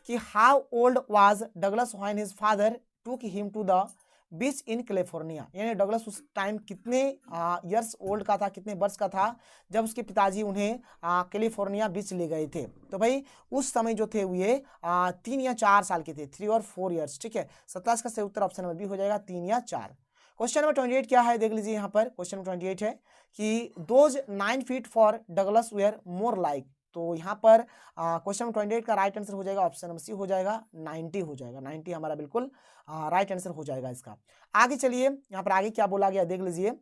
कि how old was Douglas when his father took him to the beach in California. यानी डगलस उस टाइम कितने ईयर्स ओल्ड का था, कितने वर्ष का था जब उसके पिताजी उन्हें कैलिफोर्निया बीच ले गए थे। तो भाई उस समय जो थे ये 3 या 4 साल के थे, 3 और 4 ईयर्स, ठीक है। 27 का सही उत्तर ऑप्शन नंबर बी हो जाएगा, 3 या 4। क्वेश्चन नंबर 28 क्या है देख लीजिए यहाँ पर। क्वेश्चन नंबर 28 है कि those 9 feet for Douglas were more like. तो यहाँ पर क्वेश्चन नंबर 28 का राइट आंसर हो जाएगा, ऑप्शन नंबर सी हो जाएगा, 90 हो जाएगा। 90 हमारा बिल्कुल राइट आंसर हो जाएगा इसका। आगे चलिए, यहाँ पर आगे क्या बोला गया देख लीजिए।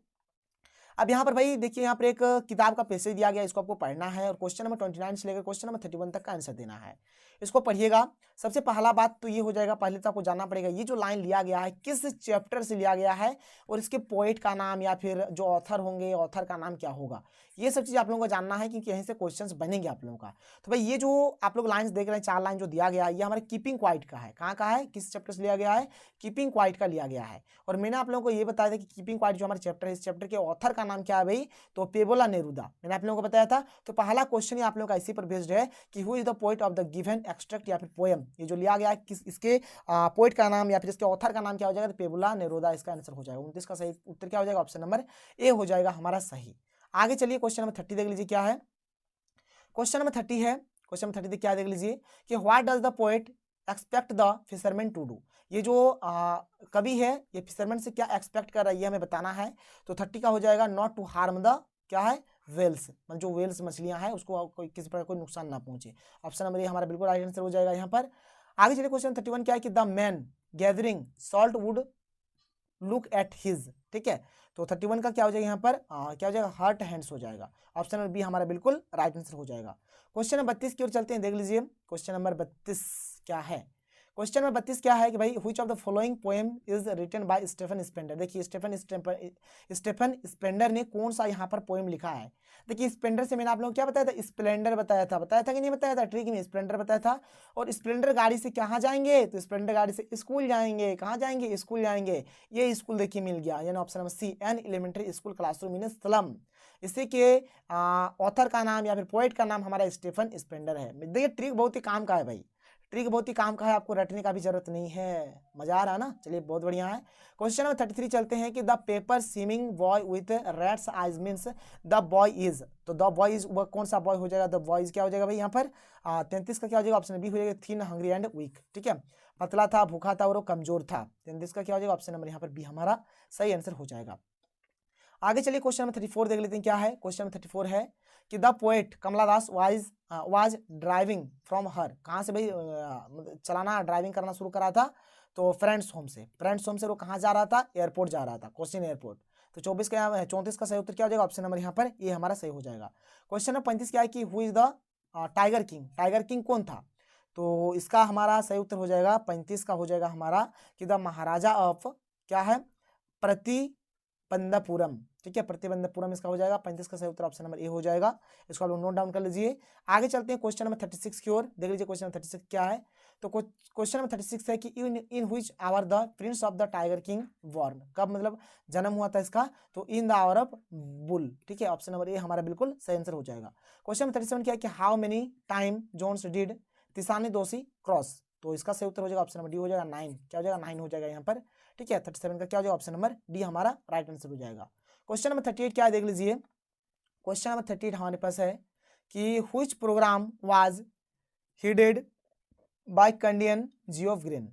अब यहाँ पर भाई देखिए, यहाँ पर एक किताब का पैसेज दिया गया, इसको आपको पढ़ना है और क्वेश्चन नंबर 29 से लेकर क्वेश्चन नंबर 31 तक का आंसर देना है। इसको पढ़िएगा। सबसे पहला बात तो ये हो जाएगा, पहले तो आपको जानना पड़ेगा ये जो लाइन लिया गया है किस चैप्टर से लिया गया है, और इसके पोएट का नाम या फिर जो ऑथर होंगे ऑथर का नाम क्या होगा। ये सब चीज़ आप लोगों को जानना है, क्योंकि यहीं से क्वेश्चंस बनेंगे आप लोगों का। तो भाई ये जो आप लोग लाइन्स देख रहे हैं, 4 लाइन जो दिया गया है, ये हमारे कीपिंग क्वाइट का है। कहाँ का है, किस चैप्टर से लिया गया है, कीपिंग क्वाइट का लिया गया है। और मैंने आप लोगों को ये बताया था कि कीपिंग क्वाइट जो हमारा चैप्टर है, इस चैप्टर के ऑथर का नाम क्या है भाई, तो पेबोला नेरुदा। मैंने आप लोगों को बताया था। तो पहला क्वेश्चन ही आप लोगों का इसी पर बेस्ड है कि who is the poet of the given extract या फिर पोएम। ये जो लिया गया है किस, इसके पोएट का नाम या फिर इसके ऑथर का नाम क्या हो जाएगा, तो पेबोला नेरुदा इसका आंसर हो जाएगा। 29 का सही उत्तर क्या हो जाएगा, ऑप्शन नंबर ए हो जाएगा हमारा सही। आगे चलिए, क्वेश्चन नंबर 30 देख लीजिए क्या है। क्वेश्चन नंबर 30 है, क्वेश्चन नंबर 30 क्या देख लीजिए कि what does the poet expect the fisherman to do. ये जो कवि है ये फिशरमैन से क्या एक्सपेक्ट कर रहा है ये हमें बताना है। तो 30 का हो जाएगा नॉट टू हार्म द क्या है, वेल्स, मतलब जो वेल्स मछलियां हैं उसको कोई किसी प्रकार कोई नुकसान ना पहुंचे। ऑप्शन नंबर ए हमारा बिल्कुल राइट आंसर हो जाएगा यहाँ पर। आगे चलिए, क्वेश्चन 31 क्या है कि the man gathering salt would look at his, ठीक है। तो 31 का क्या हो जाएगा यहाँ पर, क्या हो जाएगा, हर्ट हैंड्स हो जाएगा। ऑप्शन नंबर बी हमारा बिल्कुल राइट आंसर हो जाएगा। क्वेश्चन नंबर 32 की ओर चलते हैं, देख लीजिए क्वेश्चन नंबर 32 क्या है। क्वेश्चन नंबर 32 क्या है कि भाई which of the following poem is written by Stephen Spender. देखिए स्टेफन स्पेंडर ने कौन सा यहाँ पर पोएम लिखा है। देखिए स्प्लेंडर से मैंने आप लोगों को क्या बताया था, स्प्लेंडर बताया था कि नहीं बताया था, ट्रिक में स्प्लेंडर बताया था। और स्प्लेंडर गाड़ी से कहाँ जाएंगे, तो स्प्लेंडर गाड़ी से स्कूल जाएंगे। कहाँ जाएंगे, स्कूल जाएंगे। ये स्कूल देखिए मिल गया, यानी option number C, an elementary school classroom in slum. इसी के ऑथर का नाम या फिर पोएट का नाम हमारा स्टेफन स्पेंडर है। देखिए ट्रिक बहुत ही काम का है भाई, ट्रिक बहुत ही काम का है, आपको रटने का भी जरूरत नहीं है। मजा आ रहा है ना, चलिए बहुत बढ़िया है। क्वेश्चन नंबर 33 चलते हैं कि the paper swimming boy with reds eyes means the boy is, तो द बॉय इज वह कौन सा बॉय हो जाएगा, द बॉय इज क्या हो जाएगा भाई यहाँ पर 33 का क्या हो जाएगा, ऑप्शन बी हो जाएगा, थिन हंग्री एंड वीक। ठीक है, पतला था, भूखा था और वो कमजोर था। 33 का क्या हो जाएगा, ऑप्शन नंबर यहाँ पर बी हमारा सही आंसर हो जाएगा। आगे चलिए क्वेश्चन नंबर 34 देख लेते हैं क्या है। क्वेश्चन नंबर 34 है कि the poet Kamala Das was driving from her, कहाँ से भाई चलाना ड्राइविंग करना शुरू करा था, तो फ्रेंड्स होम से। फ्रेंड्स होम से वो कहाँ जा रहा था, एयरपोर्ट जा रहा था, क्वेश्चन एयरपोर्ट। तो 34 का 34 का सही उत्तर क्या हो जाएगा, ऑप्शन नंबर यहाँ पर ये हमारा सही हो जाएगा। क्वेश्चन नंबर 35 क्या है कि who is the tiger king, tiger king कौन था, तो इसका हमारा सही उत्तर हो जाएगा 35 का हो जाएगा हमारा कि द महाराजा ऑफ क्या है, प्रतिबंधपुरम। ठीक है, प्रतिबंधपुरम इसका हो जाएगा। 35 का सही उत्तर ऑप्शन नंबर ए हो जाएगा, इसको आप लोग नोट डाउन कर लीजिए। आगे चलते हैं क्वेश्चन नंबर 36 की ओर, देख लीजिए क्वेश्चन नंबर 36 क्या है। तो क्वेश्चन नंबर 36 है कि in which hour the prince of the tiger king born, कब मतलब जन्म हुआ था इसका, तो in the hour of bull. ठीक है, ऑप्शन नंबर ए हमारा बिल्कुल सही आंसर हो जाएगा। क्वेश्चन नंबर 37 क्या है कि how many time Jones did Tishani Doshi cross, तो इसका सही उत्तर हो जाएगा ऑप्शन नंबर डी हो जाएगा 9, क्या हो जाएगा 9 हो जाएगा यहाँ पर। ठीक है, 37 का क्या हो जाएगा, ऑप्शन नंबर डी हमारा राइट आंसर हो जाएगा। क्वेश्चन नंबर 38 क्या है देख लीजिए। क्वेश्चन नंबर 38 हमारे पास है कि which programme was headed by Canadian Geoff Green,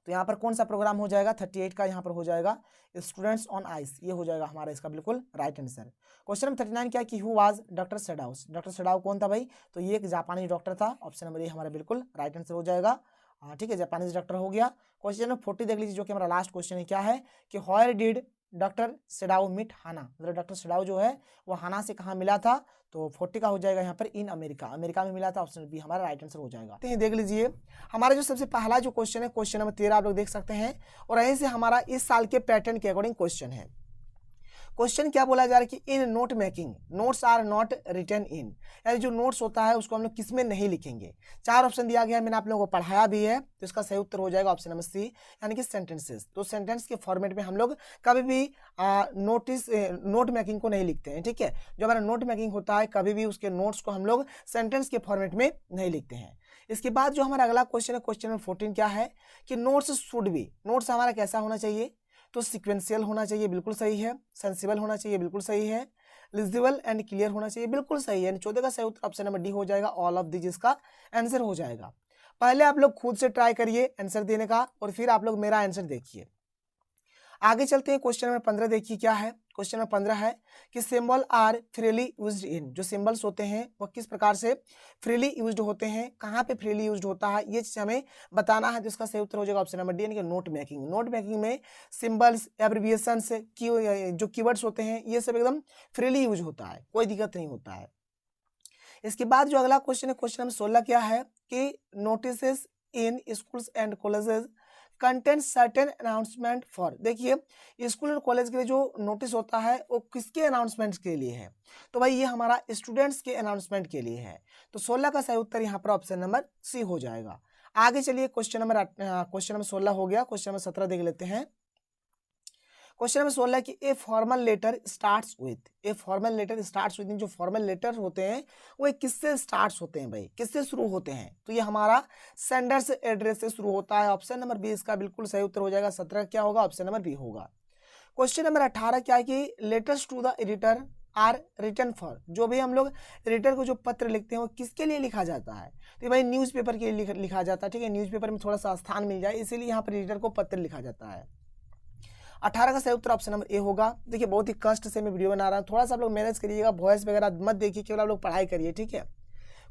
तो यहाँ पर कौन सा प्रोग्राम हो जाएगा, 38 का यहाँ पर हो जाएगा स्टूडेंट्स ऑन आइस, ये हो जाएगा हमारा इसका बिल्कुल राइट आंसर। क्वेश्चन नंबर 39 क्या है कि हु वाज डॉक्टर सेडाउस, डॉक्टर सेडाउ कौन था भाई, तो ये एक जापानी डॉक्टर था, ऑप्शन नंबर ए हमारा बिल्कुल राइट आंसर हो जाएगा। ठीक है, जापानीज डॉक्टर हो गया। क्वेश्चन नंबर 40 देख लीजिए, जो कि हमारा लास्ट क्वेश्चन है, क्या है कि हायर डिड डॉक्टर सेडाउ मीट हाना, मतलब डॉक्टर सेडाउ जो है वो हाना से कहाँ मिला था, तो 40 का हो जाएगा यहाँ पर इन अमेरिका, अमेरिका में मिला था, ऑप्शन बी हमारा राइट आंसर हो जाएगा। तो देख लीजिए हमारा जो सबसे पहला जो क्वेश्चन है, क्वेश्चन नंबर 13 आप लोग देख सकते हैं, और यहीं से हमारा इस साल के पैटर्न के अकॉर्डिंग क्वेश्चन है। क्वेश्चन क्या बोला जा रहा है कि in note making notes are not written in, यानी जो नोट्स होता है उसको हम लोग किस में नहीं लिखेंगे। 4 ऑप्शन दिया गया है, मैंने आप लोगों को पढ़ाया भी है, तो इसका सही उत्तर हो जाएगा ऑप्शन नंबर सी, यानी कि सेंटेंसेस। तो सेंटेंस के फॉर्मेट में हम लोग कभी भी नोट मेकिंग को नहीं लिखते हैं। ठीक है, जो हमारा नोट मेकिंग होता है कभी भी उसके नोट्स को हम लोग सेंटेंस के फॉर्मेट में नहीं लिखते हैं। इसके बाद जो हमारा अगला क्वेश्चन है, क्वेश्चन नंबर 14 क्या है कि नोट्स शुड बी, नोट्स हमारा कैसा होना चाहिए, तो सिक्वेंशियल होना चाहिए, बिल्कुल सही है। सेंसिबल होना चाहिए, बिल्कुल सही है। लिजिबल एंड क्लियर होना चाहिए, बिल्कुल सही है। 14 का सही उत्तर ऑप्शन नंबर डी हो जाएगा, ऑल ऑफ दिस इसका आंसर हो जाएगा। पहले आप लोग खुद से ट्राई करिए आंसर देने का, और फिर आप लोग मेरा आंसर देखिए। आगे चलते हैं, क्वेश्चन नंबर 15 देखिए क्या है। क्वेश्चन नंबर 15 है कि symbol are freely used in, जो सिंबल्स होते हैं वो किस प्रकार से फ्रीली यूज्ड होते हैं, कहाँ पे फ्रीली यूज्ड होता है, ये चीज हमें बताना है। तो इसका सही उत्तर हो जाएगा ऑप्शन नंबर डी, यानी कि नोट मेकिंग। नोट मेकिंग में सिंबल्स, एब्रिविएशंस, जो कीवर्ड्स होते हैं ये सब एकदम फ्रीली यूज होता है, कोई दिक्कत नहीं होता है। इसके बाद जो अगला क्वेश्चन है, क्वेश्चन नंबर 16 क्या है कि notices in schools and colleges content certain announcement for, देखिए स्कूल और कॉलेज के लिए जो नोटिस होता है वो किसके अनाउंसमेंट के लिए है, तो भाई ये हमारा स्टूडेंट्स के अनाउंसमेंट के लिए है। तो 16 का सही उत्तर यहाँ पर ऑप्शन नंबर सी हो जाएगा। आगे चलिए क्वेश्चन नंबर 16 हो गया, क्वेश्चन नंबर 17 देख लेते हैं। क्वेश्चन नंबर 16 कि a formal letter starts with, a formal letter starts with, जो फॉर्मल लेटर होते हैं वो किससे स्टार्ट्स होते हैं भाई, किससे शुरू होते हैं, तो ये हमारा सेंडर्स एड्रेस से शुरू होता है। ऑप्शन नंबर बी इसका बिल्कुल सही उत्तर हो जाएगा। 17 क्या होगा, ऑप्शन नंबर बी होगा। क्वेश्चन नंबर 18 क्या है कि letters to the editor are written for, जो भी हम लोग एडिटर को जो पत्र लिखते हैं वो किसके लिए लिखा जाता है, तो भाई न्यूज़पेपर के लिए लिखा जाता है। ठीक है, न्यूज़पेपर में थोड़ा सा स्थान मिल जाए इसीलिए यहाँ पर एडिटर को पत्र लिखा जाता है। 18 का सही उत्तर ऑप्शन नंबर ए होगा। देखिए बहुत ही कष्ट से मैं वीडियो बना रहा हूँ, थोड़ा सा आप लोग मैनेज करिएगा, वॉइस वगैरह मत देखिए, केवल आप लोग पढ़ाई करिए। ठीक है,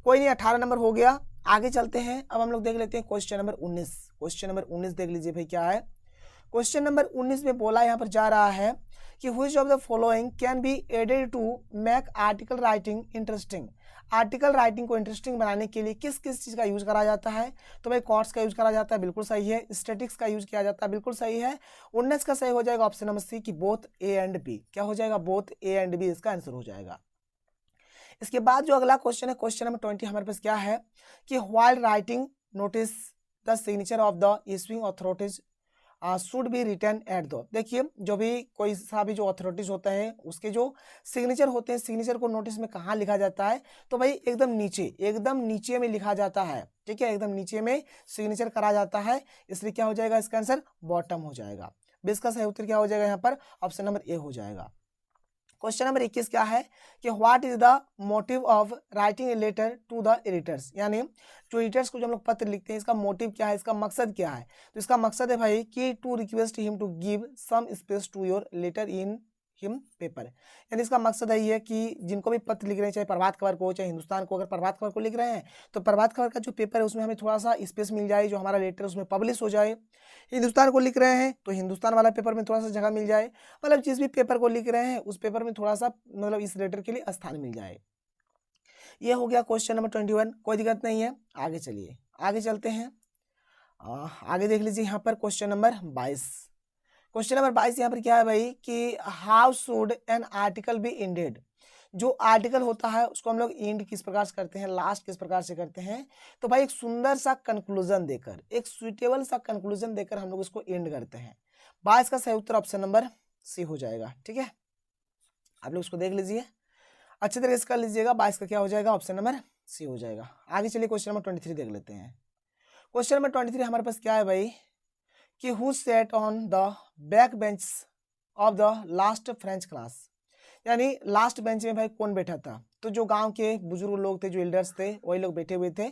कोई नहीं, 18 नंबर हो गया। आगे चलते हैं, अब हम लोग देख लेते हैं क्वेश्चन नंबर 19। क्वेश्चन नंबर 19 देख लीजिए भाई क्या है। क्वेश्चन नंबर 19 में बोला यहाँ पर जा रहा है कि which of the following can be added to make article writing interesting, article writing को इंटरेस्टिंग बनाने के लिए किस किस चीज़ का यूज करा जाता है, तो भाई कॉट्स का यूज करा जाता है, बिल्कुल सही है। स्टैटिक्स का यूज किया जाता है, बिल्कुल सही है। 19 का सही हो जाएगा ऑप्शन नंबर सी कि बोथ ए एंड बी, क्या हो जाएगा, बोथ ए एंड बी इसका आंसर हो जाएगा। इसके बाद जो अगला क्वेश्चन है, क्वेश्चन नंबर 20 हमारे पास क्या है कि while writing notice the signature of the issuing authorities should be written at the. देखिए जो भी कोई सा भी जो अथॉरिटीज होता है उसके जो सिग्नेचर होते हैं, सिग्नेचर को नोटिस में कहाँ लिखा जाता है, तो भाई एकदम नीचे में लिखा जाता है, ठीक है, एकदम नीचे में सिग्नेचर करा जाता है, इसलिए क्या हो जाएगा इसका आंसर बॉटम हो जाएगा। 20 का सही उत्तर क्या हो जाएगा यहाँ पर, ऑप्शन नंबर ए हो जाएगा। क्वेश्चन नंबर 21 क्या है कि what is the motive of writing a letter to the editors, यानी जो एडिटर्स को जो हम लोग पत्र लिखते हैं इसका मोटिव क्या है, इसका मकसद क्या है। तो इसका मकसद है भाई कि to request him to give some space to your letter in him paper, यानी इसका मकसद है ये कि जिनको भी पत्र लिख रहे हैं, चाहे प्रभात खबर को चाहे हिंदुस्तान को, अगर प्रभात खबर को लिख रहे हैं तो प्रभात खबर का जो पेपर है उसमें हमें थोड़ा सा स्पेस मिल जाए, जो हमारा लेटर उसमें पब्लिश हो जाए। हिंदुस्तान को लिख रहे हैं तो हिंदुस्तान वाला पेपर में थोड़ा सा जगह मिल जाए, मतलब जिस भी पेपर को लिख रहे हैं उस पेपर में थोड़ा सा मतलब इस लेटर के लिए स्थान मिल जाए। ये हो गया क्वेश्चन नंबर 21, कोई दिक्कत नहीं है। आगे चलिए, आगे चलते हैं। आगे देख लीजिए यहाँ पर क्वेश्चन नंबर 22। क्वेश्चन नंबर 22 यहाँ पर क्या है भाई कि how should an article B ended. जो आर्टिकल होता है उसको हम लोग एंड किस प्रकार से करते हैं, लास्ट किस प्रकार से करते हैं, तो भाई एक सुंदर सा कंक्लूजन देकर, एक सुइटेबल सा कंक्लूजन देकर हम लोग उसको एंड करते हैं। 22 का सही उत्तर ऑप्शन नंबर सी हो जाएगा, ठीक है, आप लोग उसको देख लीजिए, अच्छे तरीके से कर लीजिएगा। 22 का क्या हो जाएगा, ऑप्शन नंबर सी हो जाएगा। आगे चलिए क्वेश्चन नंबर 23 देख लेते हैं। क्वेश्चन नंबर 23 हमारे पास क्या है भाई कि who set on the back bench of the last French class, यानी लास्ट बेंच में भाई कौन बैठा था, तो जो गांव के बुजुर्ग लोग थे, जो एल्डर्स थे, वही लोग बैठे हुए थे।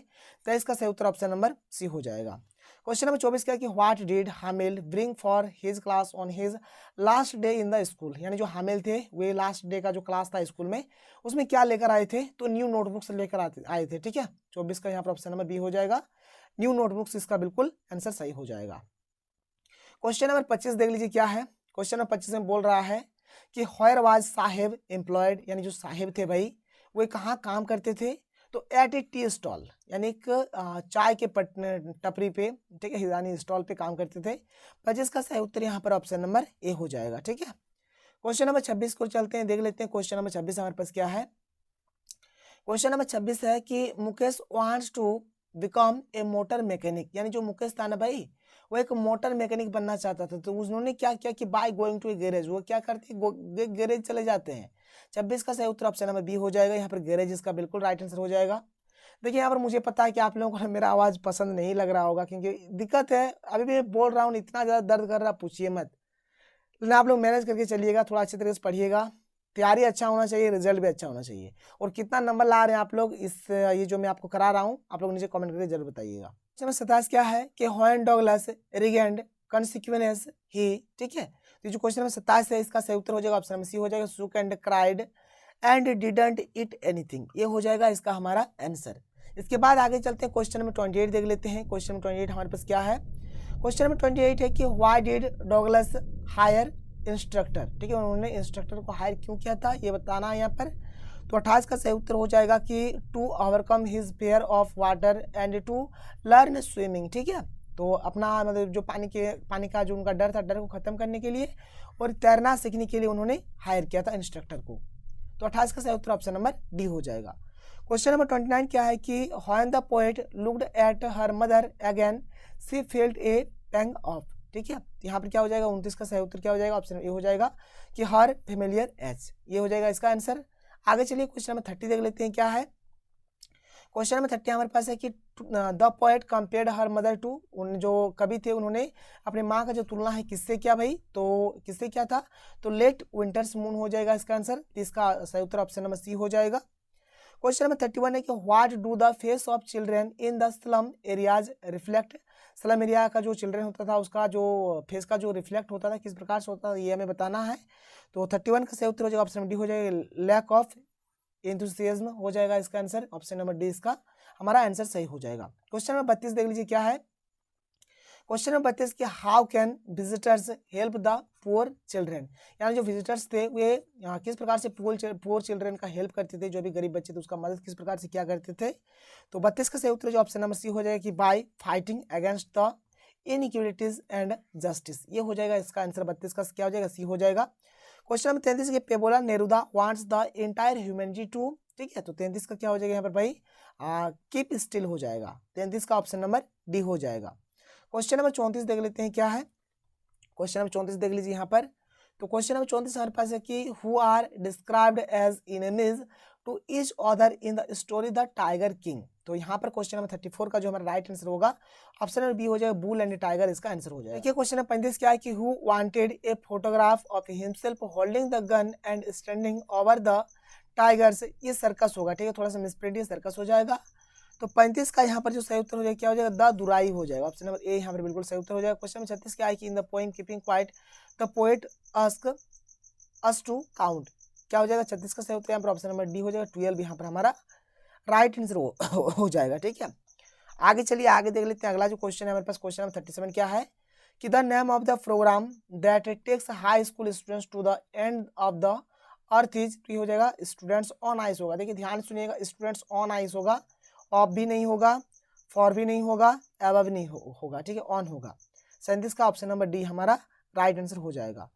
तो इसका सही उत्तर ऑप्शन नंबर सी हो जाएगा। क्वेश्चन नंबर 24 क्या है कि what did Hamel bring for his class on his last day in the school, यानी जो हामिल थे वे लास्ट डे का जो क्लास था स्कूल में उसमें क्या लेकर आए थे, तो न्यू नोटबुक्स लेकर आए थे, ठीक है। 24 का यहाँ पर ऑप्शन नंबर बी हो जाएगा, न्यू नोटबुक्स इसका बिल्कुल आंसर सही हो जाएगा। क्वेश्चन नंबर 25 देख लीजिए क्या है। क्वेश्चन नंबर 25 में बोल रहा है कि व्हेयर वाज साहेब एम्प्लॉयड, यानी जो साहेब थे भाई वो कहाँ काम करते थे, तो एट ए टी स्टॉल, यानी एक चाय के टपरी पे, ठीक है, यानी स्टॉल पे काम करते थे। 25 का सही उत्तर यहाँ पर ऑप्शन नंबर ए हो जाएगा, ठीक है। क्वेश्चन नंबर 26 को चलते हैं, देख लेते हैं। क्वेश्चन नंबर 26 हमारे पास क्या है। क्वेश्चन नंबर 26 है कि Mukesh wants to become a motor mechanic, यानी जो मुकेश था ना भाई वो एक मोटर मैकेनिक बनना चाहता था, तो उन्होंने क्या किया कि by going to a garage, वो क्या करते हैं गैरेज चले जाते हैं। 26 का सही उत्तर ऑप्शन नंबर बी हो जाएगा, यहाँ पर गैरेज इसका बिल्कुल राइट आंसर हो जाएगा। देखिए यहाँ पर मुझे पता है कि आप लोगों को मेरा आवाज पसंद नहीं लग रहा होगा, क्योंकि दिक्कत है अभी भी बोल रहा हूँ, इतना ज्यादा दर्द कर रहा पूछिए मत, लेकिन आप लोग मैनेज करके चलिएगा, थोड़ा अच्छे तरीके से पढ़िएगा, तैयारी अच्छा होना चाहिए, रिजल्ट भी अच्छा होना चाहिए। और कितना नंबर ला रहे हैं आप लोग इस ये जो मैं आपको करा रहा हूँ, आप लोग नीचे कमेंट करके जरूर बताइएगा। नंबर 27 क्या है कि व्हेन डगलस रिगेंड कॉन्सिक्वेंस ही, ठीक है, तो जो क्वेश्चन नंबर 27 है इसका सही उत्तर हो जाएगा ऑप्शन नंबर सी हो जाएगा, सुक and cried and didn't eat anything, ये हो जाएगा इसका हमारा आंसर। इसके बाद आगे चलते हैं, क्वेश्चन नंबर 28 देख लेते हैं। क्वेश्चन नंबर 28 हमारे पास क्या है। क्वेश्चन नंबर 28 है कि why did Douglas hire instructor, ठीक है, उन्होंने इंस्ट्रक्टर को हायर क्यों किया था ये बताना है यहाँ पर। तो 28 का सही उत्तर हो जाएगा कि to overcome his fear of water and to learn swimming, ठीक है, तो अपना मतलब जो पानी का जो उनका डर था, डर को खत्म करने के लिए और तैरना सीखने के लिए उन्होंने हायर किया था इंस्ट्रक्टर को। तो 28 का सही उत्तर ऑप्शन नंबर डी हो जाएगा। क्वेश्चन नंबर 29 क्या है कि when the poet looked at her mother again she felt a pang of, ठीक है, यहाँ पर क्या हो जाएगा, 29 का सही उत्तर क्या हो जाएगा, ऑप्शन ए हो जाएगा कि हर फेमिलियर एज, ये हो जाएगा इसका आंसर। आगे चलिए क्वेश्चन नंबर 30 देख लेते हैं क्या है। क्वेश्चन नंबर 30 हमारे पास है कि the poet compared her mother to, उन जो कवि थे उन्होंने अपने माँ का जो तुलना है किससे किया भाई, तो किससे क्या था, तो लेट विंटर्स मून हो जाएगा इसका आंसर। इसका सही उत्तर ऑप्शन नंबर सी हो जाएगा। क्वेश्चन नंबर 31 है कि what do the face of children in the slum areas reflect, slum area का जो चिल्ड्रेन होता था उसका जो फेस का जो रिफ्लेक्ट होता था किस प्रकार से होता था ये हमें बताना है। तो 31 का सही उत्तर हो जाएगा ऑप्शन नंबर डी हो जाएगा, लैक ऑफ एंथुसियाज्म हो जाएगा इसका आंसर, ऑप्शन नंबर डी इसका हमारा आंसर सही हो जाएगा। क्वेश्चन नंबर 32 देख लीजिए क्या है। क्वेश्चन नंबर 32 कि how can visitors help the poor children, यानी जो विजिटर्स थे वे किस प्रकार से पुअर चिल्ड्रेन का हेल्प करते थे, जो भी गरीब बच्चे थे उसका मदद किस प्रकार से क्या करते थे। तो 32 का सही उत्तर जो ऑप्शन नंबर सी हो जाएगा कि bye fighting against the inequalities and justice, ये हो जाएगा इसका आंसर। 32 का क्या हो जाएगा, सी हो जाएगा। क्वेश्चन नंबर 33 के Pablo Neruda wants the entire humanity to, ठीक है, तो 33 का क्या हो जाएगा यहाँ पर भाई, कीप स्टिल हो जाएगा। 33 का ऑप्शन नंबर डी हो जाएगा। क्वेश्चन नंबर 34 देख लेते हैं क्या है। क्वेश्चन नंबर 34 देख लीजिए यहाँ पर। तो क्वेश्चन नंबर 34 हमारे पास है कि who are described as enemies to each other in the story the tiger king. तो यहाँ पर क्वेश्चन नंबर 34 का जो हमारा राइट आंसर होगा ऑप्शन नंबर बी हो जाएगा, बुल एंड टाइगर इसका आंसर हो जाएगा। देखिए क्वेश्चन नंबर 35 क्या है कि who wanted a photograph of himself holding the gun and standing over the tigers. ये सर्कस होगा, ठीक है, थोड़ा सा मिसप्रिंट, ये सर्कस हो जाएगा। तो 35 का यहाँ पर जो सही उत्तर हो जाएगा क्या हो जाएगा, द दुराई हो जाएगा। ऑप्शन नंबर ए यहाँ पर बिल्कुल सही उत्तर हो जाएगा। क्वेश्चन नंबर 36 क्या है कि in the poem keeping quiet the poet ask us to count. क्या हो जाएगा 36 का सही उत्तर यहाँ पर ऑप्शन नंबर डी हो जाएगा, 12 यहाँ पर हमारा राइट आंसर हो जाएगा, ठीक है। आगे चलिए आगे देख लेते हैं। अगला जो क्वेश्चन है हमारे पास क्वेश्चन नंबर 37 क्या है कि the name of the program that takes high school students to the end of the earth is. हो जाएगा स्टूडेंट्स ऑन आइस होगा। देखिए ध्यान सुनिएगा, स्टूडेंट्स ऑन आइस होगा, ऑफ भी नहीं होगा, फॉर भी नहीं होगा, एबव नहीं होगा, ठीक है, ऑन होगा। 37 का ऑप्शन नंबर डी हमारा राइट आंसर हो जाएगा।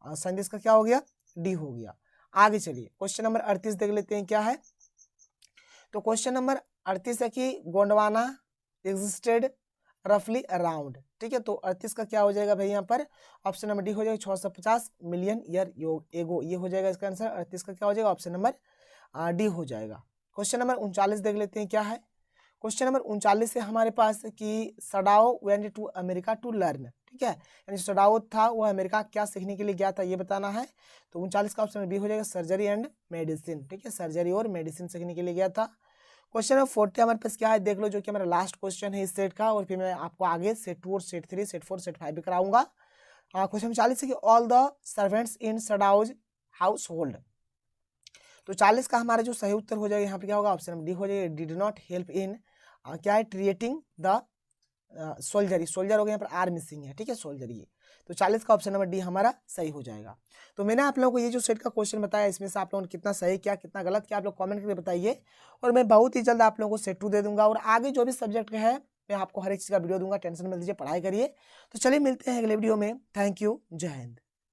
37 का क्या हो गया, डी हो गया। आगे चलिए क्वेश्चन नंबर 38 देख लेते हैं क्या है। तो क्वेश्चन नंबर 38 है कि गोंडवाना एग्जिस्टेड रफली अराउंड, ठीक है। तो 38 का क्या हो जाएगा भाई, यहाँ पर ऑप्शन नंबर डी हो जाएगा 650 मिलियन ईयर एगो, ये हो जाएगा इसका आंसर। 38 का क्या हो जाएगा, ऑप्शन नंबर डी हो जाएगा। क्वेश्चन नंबर 39 देख लेते हैं क्या है। क्वेश्चन नंबर 39 से हमारे पास कि Sadao went to America to learn, ठीक है, यानी सडाओ था वह अमेरिका क्या सीखने के लिए गया था ये बताना है। तो 39 का ऑप्शन बी हो जाएगा, सर्जरी एंड मेडिसिन, ठीक है, सर्जरी और मेडिसिन सीखने के लिए गया था। क्वेश्चन नंबर 40 हमारे पास क्या है देख लो, जो कि हमारा लास्ट क्वेश्चन है इस सेट का, और फिर मैं आपको आगे सेट 2 और सेट 3 सेट 4 सेट 5 भी कराऊंगा। क्वेश्चन 40 है कि all the servants in सडाउज house hold. तो 40 का हमारा जो सही उत्तर हो जाएगा यहाँ पे क्या होगा, ऑप्शन डी हो जाएगा, डिड नॉट हेल्प इन क्या है, क्रिएटिंग द सोल्जर। सोल्जर हो गया, यहाँ पर आर मिसिंग है, ठीक है, सोल्जर ये। तो 40 का ऑप्शन नंबर डी हमारा सही हो जाएगा। तो मैंने आप लोगों को ये जो सेट का क्वेश्चन बताया, इसमें से आप लोगों ने कितना सही किया कितना गलत किया आप लोग कमेंट करके बताइए, और मैं बहुत ही जल्द आप लोगों को सेट 2 दे दूंगा। और आगे जो भी सब्जेक्ट है मैं आपको हर एक चीज़ का वीडियो दूंगा, टेंशन मत लीजिए, पढ़ाई करिए। तो चलिए मिलते हैं अगले वीडियो में। थैंक यू, जय हिंद।